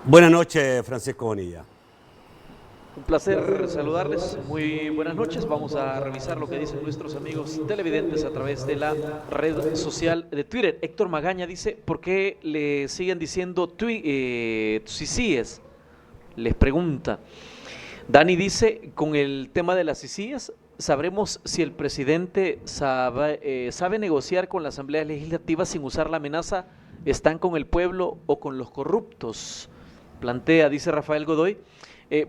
[SPEAKER 1] Buenas noches, Francisco Bonilla.
[SPEAKER 10] Un placer saludarles. Muy buenas noches. Vamos a revisar lo que dicen nuestros amigos televidentes a través de la red social de Twitter. Héctor Magaña dice, ¿por qué le siguen diciendo CICIES? Les pregunta. Dani dice, con el tema de las CICIES, ¿sabremos si el presidente sabe negociar con la Asamblea Legislativa sin usar la amenaza? ¿Están con el pueblo o con los corruptos? Plantea, dice Rafael Godoy.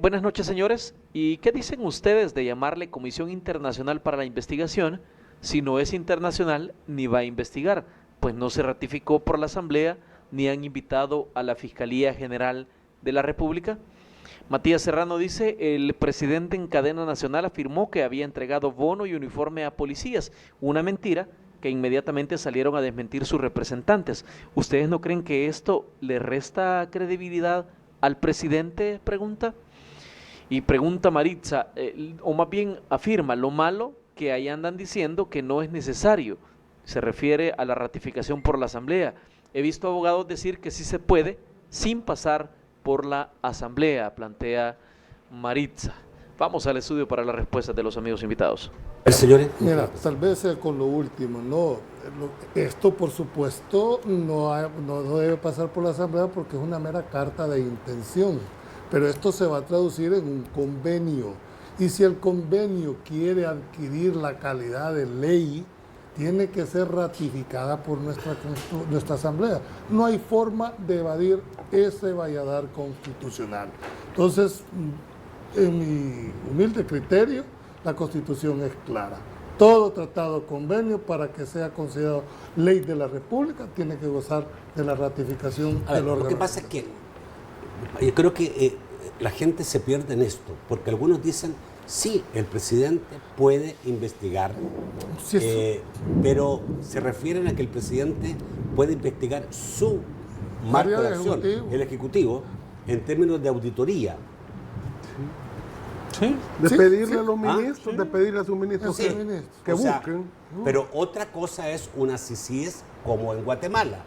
[SPEAKER 10] Buenas noches, señores. ¿Y qué dicen ustedes de llamarle Comisión Internacional para la Investigación si no es internacional ni va a investigar? Pues no se ratificó por la Asamblea ni han invitado a la Fiscalía General de la República. Matías Serrano dice, el presidente en cadena nacional afirmó que había entregado bono y uniforme a policías. Una mentira que inmediatamente salieron a desmentir sus representantes. ¿Ustedes no creen que esto le resta credibilidad al presidente? Pregunta. Y pregunta Maritza, o más bien afirma, lo malo que ahí andan diciendo que no es necesario. Se refiere a la ratificación por la Asamblea. He visto abogados decir que sí se puede sin pasar por la Asamblea, plantea Maritza. Vamos al estudio para las respuestas de los amigos invitados.
[SPEAKER 1] Señores.
[SPEAKER 2] Mira, tal vez sea con lo último, no. Esto, por supuesto, no debe pasar por la Asamblea porque es una mera carta de intención. Pero esto se va a traducir en un convenio. Y si el convenio quiere adquirir la calidad de ley, tiene que ser ratificada por nuestra Asamblea. No hay forma de evadir ese valladar constitucional. Entonces, en mi humilde criterio, la Constitución es clara. Todo tratado o convenio, para que sea considerado ley de la República, tiene que gozar de la ratificación del órgano.
[SPEAKER 1] Lo que pasa es que yo creo que la gente se pierde en esto, porque algunos dicen, sí, el presidente puede investigar,
[SPEAKER 2] Sí,
[SPEAKER 1] pero se refieren a que el presidente puede investigar su marco de acción, el Ejecutivo, en términos de auditoría.
[SPEAKER 3] Sí.
[SPEAKER 4] De pedirle a los ministros, de pedirle a sus ministros que busquen.
[SPEAKER 1] Pero otra cosa es una CICIES como en Guatemala,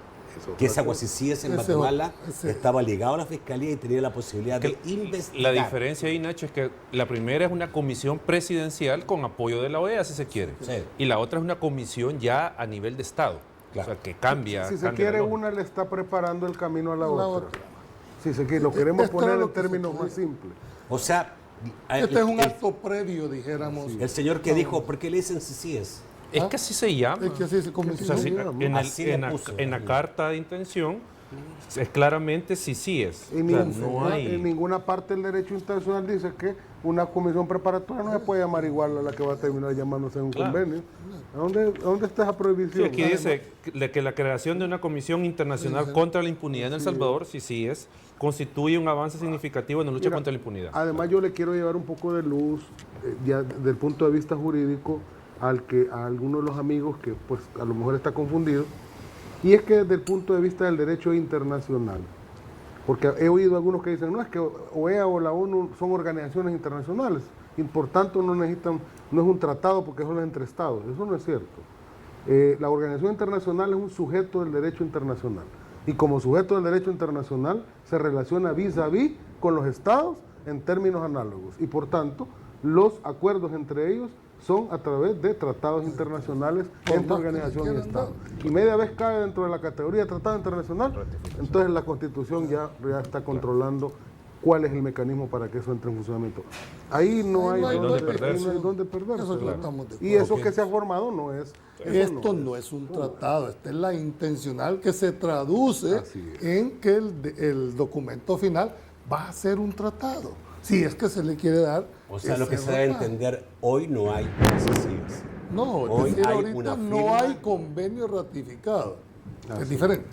[SPEAKER 1] que esa CICIES en Guatemala estaba ligado a la Fiscalía y tenía la posibilidad de investigar.
[SPEAKER 3] La diferencia ahí, Nacho, es que la primera es una comisión presidencial con apoyo de la OEA, si se quiere.
[SPEAKER 1] Sí.
[SPEAKER 3] Y la otra es una comisión ya a nivel de Estado. Claro. O sea, que cambia.
[SPEAKER 4] Si se quiere, una le está preparando el camino a la otra. Si se quiere, lo queremos poner en términos más simples.
[SPEAKER 1] O sea,
[SPEAKER 2] este es un acto previo, dijéramos.
[SPEAKER 1] El señor que dijo, ¿por qué le dicen CICIES?
[SPEAKER 3] Es que así se llama.
[SPEAKER 2] Es que así se comisión.
[SPEAKER 3] O sea, en la carta de intención es claramente CICIES.
[SPEAKER 4] En ninguna parte del derecho internacional dice que una comisión preparatoria no se puede llamar igual a la que va a terminar llamándose un convenio. ¿Dónde está esa prohibición?
[SPEAKER 3] Sí, aquí dice que la creación de una comisión internacional contra la impunidad en El Salvador, CICIES, constituye un avance significativo en la lucha contra la impunidad.
[SPEAKER 4] Además, yo le quiero llevar un poco de luz, ya desde el punto de vista jurídico, a algunos de los amigos que pues a lo mejor está confundido, y es que desde el punto de vista del derecho internacional, porque he oído algunos que dicen, no, es que OEA o la ONU son organizaciones internacionales, y por tanto no es un tratado porque son entre estados. Eso no es cierto. La organización internacional es un sujeto del derecho internacional, y como sujeto del derecho internacional se relaciona vis a vis con los estados en términos análogos, y por tanto los acuerdos entre ellos son a través de tratados internacionales entre organización y Estado. Y media vez cae dentro de la categoría de tratado internacional, entonces la Constitución ya está controlando cuál es el mecanismo para que eso entre en funcionamiento. Ahí no hay dónde perderse. Y eso que se ha formado no es...
[SPEAKER 2] Esto no es un tratado, esta es la intencional que se traduce en que el documento final va a ser un tratado. Si es que se le quiere dar.
[SPEAKER 1] O sea, lo que se debe entender, hoy no hay CICIES.
[SPEAKER 2] No,
[SPEAKER 1] hoy
[SPEAKER 2] decir,
[SPEAKER 1] hay
[SPEAKER 2] ahorita no hay convenio ratificado. Es diferente.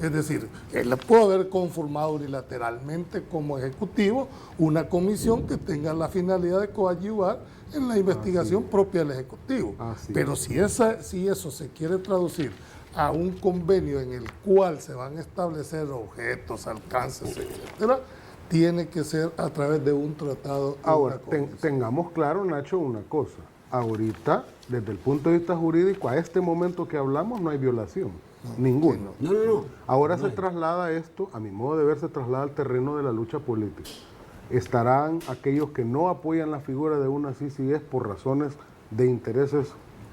[SPEAKER 2] Es decir, él puede haber conformado unilateralmente como ejecutivo una comisión que tenga la finalidad de coadyuvar en la investigación propia del ejecutivo. Pero si eso se quiere traducir a un convenio en el cual se van a establecer objetos, alcances, etcétera, tiene que ser a través de un tratado.
[SPEAKER 4] Ahora, tengamos claro, Nacho, una cosa. Ahorita, desde el punto de vista jurídico, a este momento que hablamos, no hay violación. Ninguno.
[SPEAKER 1] No.
[SPEAKER 4] Ahora se traslada esto, a mi modo de ver, se traslada al terreno de la lucha política. Estarán aquellos que no apoyan la figura de una CCS por razones de intereses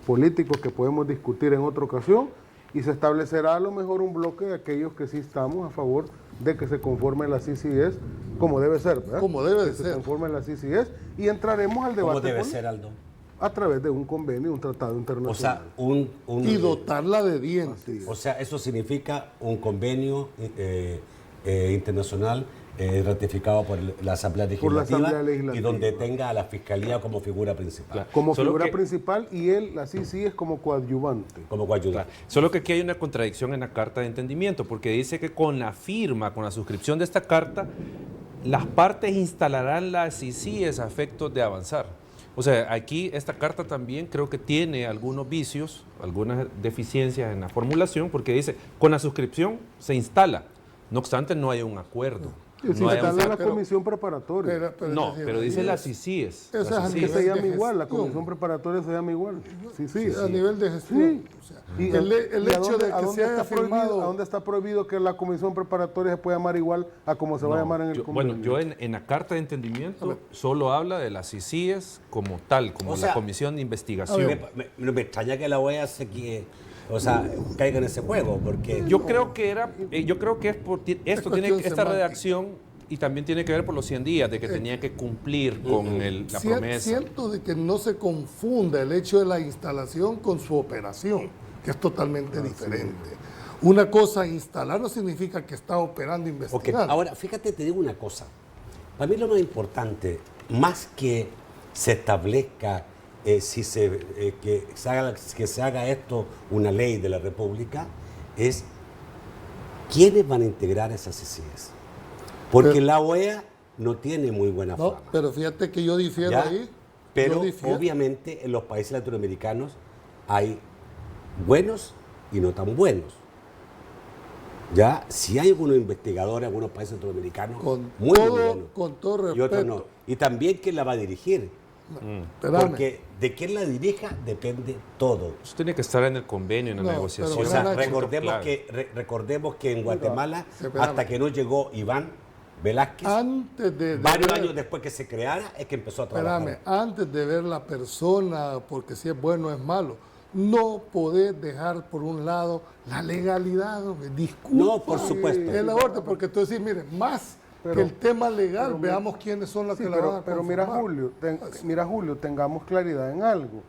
[SPEAKER 4] políticos que podemos discutir en otra ocasión, y se establecerá a lo mejor un bloque de aquellos que sí estamos a favor de que se conforme la CCS como debe ser, ¿verdad?
[SPEAKER 2] Como debe de
[SPEAKER 4] que se
[SPEAKER 2] ser.
[SPEAKER 4] conforme la CCS, y entraremos al debate
[SPEAKER 1] ¿Cómo debe
[SPEAKER 4] político
[SPEAKER 1] ser, Aldo?
[SPEAKER 4] a través de un convenio, un tratado internacional.
[SPEAKER 1] O sea,
[SPEAKER 2] Y dotarla de dientes.
[SPEAKER 4] Así es.
[SPEAKER 1] O sea, eso significa un convenio internacional ratificado por la Asamblea
[SPEAKER 4] Por la
[SPEAKER 1] Legislativa,
[SPEAKER 4] Asamblea Legislativa.
[SPEAKER 1] y donde tenga a la Fiscalía como figura principal.
[SPEAKER 4] Como
[SPEAKER 3] Solo
[SPEAKER 4] figura
[SPEAKER 3] que-
[SPEAKER 4] principal, y él, la CCS, como coadyuvante.
[SPEAKER 1] Como coayudante.
[SPEAKER 3] Claro. Solo que aquí hay una contradicción en la carta de entendimiento, porque dice que con la firma, con la suscripción de esta carta, las partes instalarán las CICIES a efectos de avanzar. O sea, aquí esta carta también creo que tiene algunos vicios, algunas deficiencias en la formulación, porque dice, con la suscripción se instala, no obstante no hay un acuerdo.
[SPEAKER 4] Y si
[SPEAKER 3] No hay
[SPEAKER 4] está
[SPEAKER 3] un-
[SPEAKER 4] en la comisión preparatoria.
[SPEAKER 3] no, pero dice las CICIES.
[SPEAKER 2] Eso es
[SPEAKER 3] las
[SPEAKER 2] a
[SPEAKER 4] que
[SPEAKER 3] CICIES.
[SPEAKER 4] se llama
[SPEAKER 2] de
[SPEAKER 4] igual, la
[SPEAKER 2] gestión.
[SPEAKER 4] comisión preparatoria se llama igual. Sí, sí.
[SPEAKER 2] A nivel de gestión. O sea,
[SPEAKER 4] Y
[SPEAKER 2] el
[SPEAKER 4] ¿y a
[SPEAKER 2] hecho
[SPEAKER 4] dónde-
[SPEAKER 2] de
[SPEAKER 4] a
[SPEAKER 2] que
[SPEAKER 4] dónde
[SPEAKER 2] se haya
[SPEAKER 4] está prohibido,
[SPEAKER 2] firmado...
[SPEAKER 4] ¿a dónde está prohibido que la comisión preparatoria se pueda llamar igual a como se va a
[SPEAKER 3] No,
[SPEAKER 4] llamar en el convenio?
[SPEAKER 3] bueno, yo en la carta de entendimiento solo habla de las CICIES como tal, como
[SPEAKER 1] O sea,
[SPEAKER 3] la comisión de investigación.
[SPEAKER 1] Me extraña que la OEA caiga en ese juego, porque
[SPEAKER 3] Yo creo que es por esto
[SPEAKER 2] cuestión
[SPEAKER 3] tiene esta
[SPEAKER 2] semántica.
[SPEAKER 3] redacción, y también tiene que ver por los 100 días de que tenía que cumplir con la promesa.
[SPEAKER 2] Siento de que no se confunda el hecho de la instalación con su operación, que es totalmente diferente. Una cosa, instalar no significa que está operando,
[SPEAKER 1] Ok,
[SPEAKER 2] investigando.
[SPEAKER 1] ahora, fíjate, te digo una cosa. Para mí lo más importante, más que se establezca que se haga esto una ley de la República, es quiénes van a integrar esas CICIES. Porque
[SPEAKER 2] Pero-
[SPEAKER 1] la OEA no tiene muy buena
[SPEAKER 2] No,
[SPEAKER 1] fama.
[SPEAKER 2] pero fíjate que yo difiero
[SPEAKER 1] ¿Ya?
[SPEAKER 2] ahí.
[SPEAKER 1] Pero
[SPEAKER 2] Yo difiero.
[SPEAKER 1] obviamente en los países latinoamericanos hay buenos y no tan buenos. Ya, si hay algunos investigadores, algunos países latinoamericanos
[SPEAKER 2] Con
[SPEAKER 1] muy
[SPEAKER 2] todo-
[SPEAKER 1] buenos
[SPEAKER 2] con todo
[SPEAKER 1] y otros no.
[SPEAKER 2] respeto.
[SPEAKER 1] Y también quién la va a dirigir.
[SPEAKER 2] Espérame.
[SPEAKER 1] Porque de quién la dirija depende todo.
[SPEAKER 3] Eso tiene que estar en el convenio, en la
[SPEAKER 2] No,
[SPEAKER 3] negociación.
[SPEAKER 2] pero
[SPEAKER 1] O sea,
[SPEAKER 2] Nacho,
[SPEAKER 1] recordemos que en Guatemala,
[SPEAKER 2] espérame.
[SPEAKER 1] hasta que no llegó Iván Velázquez,
[SPEAKER 2] Antes de
[SPEAKER 1] varios
[SPEAKER 2] ver-
[SPEAKER 1] años después que se creara, es que empezó a trabajar.
[SPEAKER 2] Espérame, antes de ver la persona, porque si es bueno o es malo, no podés dejar por un lado la legalidad, hombre. Disculpa.
[SPEAKER 1] No, por supuesto.
[SPEAKER 2] Es la orden, porque tú decís, mire, más
[SPEAKER 4] Pero-
[SPEAKER 2] que el tema legal, veamos quiénes son las
[SPEAKER 4] Sí,
[SPEAKER 2] que la van a
[SPEAKER 4] pero mira,
[SPEAKER 2] conformar.
[SPEAKER 4] Julio, tengamos claridad en algo.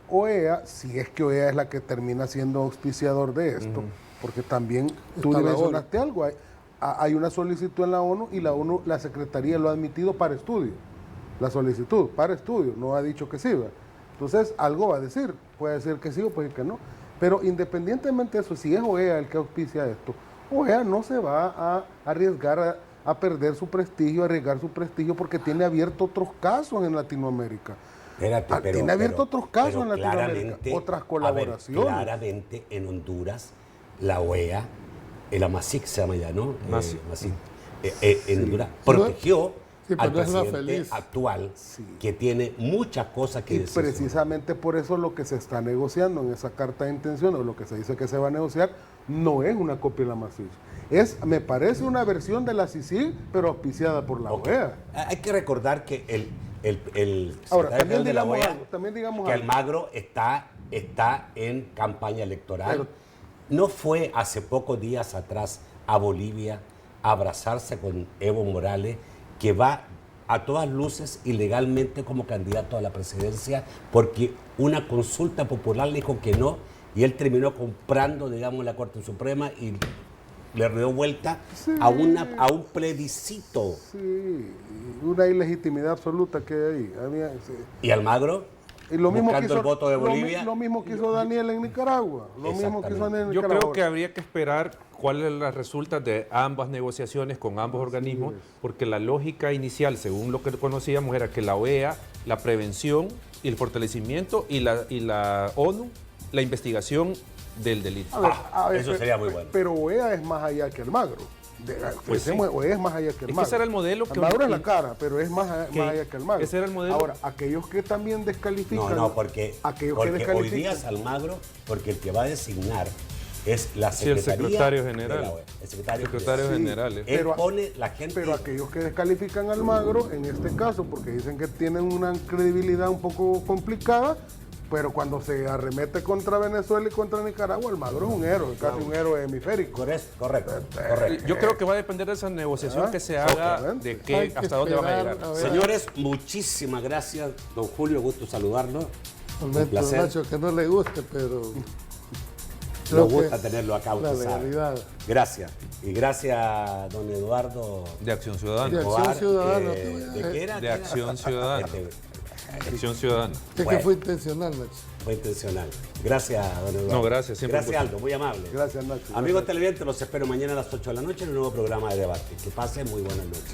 [SPEAKER 4] OEA, si es que OEA es la que termina siendo auspiciador de esto, porque también tú
[SPEAKER 2] Está la
[SPEAKER 4] mencionaste algo, hay una solicitud en la ONU, y la ONU, la Secretaría lo ha admitido para estudio. La solicitud para estudio, no ha dicho que sí, ¿verdad? Entonces, algo va a decir, puede decir que sí o puede que no. Pero independientemente de eso, si es OEA el que auspicia esto, OEA no se va a arriesgar a perder su prestigio, a arriesgar su prestigio, porque tiene abierto otros casos en Latinoamérica.
[SPEAKER 1] Espérate,
[SPEAKER 4] Tiene abierto otros casos
[SPEAKER 1] pero
[SPEAKER 4] en Latinoamérica,
[SPEAKER 1] claramente,
[SPEAKER 4] otras
[SPEAKER 1] a ver,
[SPEAKER 4] colaboraciones.
[SPEAKER 1] claramente en Honduras, la OEA, la MASIC se llama ya, ¿no?
[SPEAKER 3] MASIC.
[SPEAKER 1] En Honduras protegió
[SPEAKER 2] Sí, pero
[SPEAKER 1] al
[SPEAKER 2] no es la
[SPEAKER 1] presidente
[SPEAKER 2] feliz.
[SPEAKER 1] actual, que tiene muchas cosas que
[SPEAKER 4] Y
[SPEAKER 1] decir.
[SPEAKER 4] precisamente por eso lo que se está negociando en esa carta de intención, o lo que se dice que se va a negociar, no es una copia de la Masich. Me parece una versión de la CICIG, pero auspiciada por la
[SPEAKER 1] Ok.
[SPEAKER 4] OEA.
[SPEAKER 1] Hay que recordar que el
[SPEAKER 4] Ahora,
[SPEAKER 1] secretario
[SPEAKER 4] también
[SPEAKER 1] general de la
[SPEAKER 4] digamos
[SPEAKER 1] OEA,
[SPEAKER 4] algo, también digamos
[SPEAKER 1] que
[SPEAKER 4] algo.
[SPEAKER 1] Almagro está en campaña electoral.
[SPEAKER 4] Pero-
[SPEAKER 1] No fue hace pocos días atrás a Bolivia a abrazarse con Evo Morales, que va a todas luces ilegalmente como candidato a la presidencia, porque una consulta popular le dijo que no, y él terminó comprando, digamos, la Corte Suprema y le dio vuelta a un plebiscito.
[SPEAKER 4] Sí, una ilegitimidad absoluta que hay ahí. Sí.
[SPEAKER 1] Y Almagro,
[SPEAKER 4] Y lo mismo
[SPEAKER 1] buscando
[SPEAKER 4] quiso,
[SPEAKER 1] el voto de
[SPEAKER 4] lo mi-
[SPEAKER 1] Bolivia.
[SPEAKER 4] Lo mismo que hizo Daniel en Nicaragua. Lo mismo que hizo Daniel en
[SPEAKER 3] Yo
[SPEAKER 4] Nicaragua.
[SPEAKER 3] creo que habría que esperar cuáles son las resultas de ambas negociaciones con ambos organismos, porque la lógica inicial, según lo que conocíamos, era que la OEA, la prevención y el fortalecimiento, y la ONU, la investigación del delito.
[SPEAKER 4] A ver,
[SPEAKER 1] eso sería muy bueno.
[SPEAKER 4] Pero OEA es más allá que Almagro.
[SPEAKER 3] Pues sí.
[SPEAKER 4] OEA es más allá que
[SPEAKER 3] Es que
[SPEAKER 4] Almagro.
[SPEAKER 3] ese era el modelo que-
[SPEAKER 4] Almagro es la cara, pero es más allá que Almagro.
[SPEAKER 3] ese era el modelo.
[SPEAKER 4] Ahora, aquellos que también descalifican...
[SPEAKER 1] No, porque
[SPEAKER 4] aquellos que
[SPEAKER 1] hoy
[SPEAKER 4] descalifican...
[SPEAKER 1] día es Almagro, porque el que va a designar es la
[SPEAKER 3] Sí, el
[SPEAKER 1] Secretaría
[SPEAKER 3] secretario
[SPEAKER 1] de la
[SPEAKER 3] general.
[SPEAKER 1] OEA, el secretario
[SPEAKER 3] General.
[SPEAKER 1] Él pone la gente...
[SPEAKER 4] Pero aquellos que descalifican a Almagro, en este caso, porque dicen que tienen una credibilidad un poco complicada, pero cuando se arremete contra Venezuela y contra Nicaragua, Almagro es un héroe, casi un héroe hemisférico.
[SPEAKER 1] Correcto.
[SPEAKER 3] Yo creo que va a depender de esa negociación que se haga, de
[SPEAKER 2] Hay que
[SPEAKER 3] hasta dónde van a
[SPEAKER 2] esperar,
[SPEAKER 3] llegar.
[SPEAKER 2] a ver.
[SPEAKER 1] Señores, muchísimas gracias, don Julio, gusto saludarlo. Un
[SPEAKER 2] Lamento,
[SPEAKER 1] placer.
[SPEAKER 2] Nacho, que no le guste, pero
[SPEAKER 1] Nos
[SPEAKER 2] creo
[SPEAKER 1] gusta
[SPEAKER 2] que
[SPEAKER 1] tenerlo acá,
[SPEAKER 2] la
[SPEAKER 1] usted sabe.
[SPEAKER 2] legalidad.
[SPEAKER 1] Gracias. Y gracias, don Eduardo.
[SPEAKER 3] De Acción Ciudadana.
[SPEAKER 2] De Acción
[SPEAKER 1] Escobar,
[SPEAKER 2] Ciudadana.
[SPEAKER 1] ¿de qué era?
[SPEAKER 3] De Acción Ciudadana. Acción Ciudadana.
[SPEAKER 2] Es
[SPEAKER 1] Bueno.
[SPEAKER 2] que fue intencional, Nacho.
[SPEAKER 1] Fue intencional. Gracias, don Eduardo.
[SPEAKER 3] No, gracias, siempre un
[SPEAKER 1] Gracias,
[SPEAKER 3] gusto.
[SPEAKER 1] Aldo, muy amable.
[SPEAKER 4] Gracias, Nacho.
[SPEAKER 1] Amigos televidentes, los espero mañana a las 8 de la noche en un nuevo programa de debate. Que pasen muy buenas noches.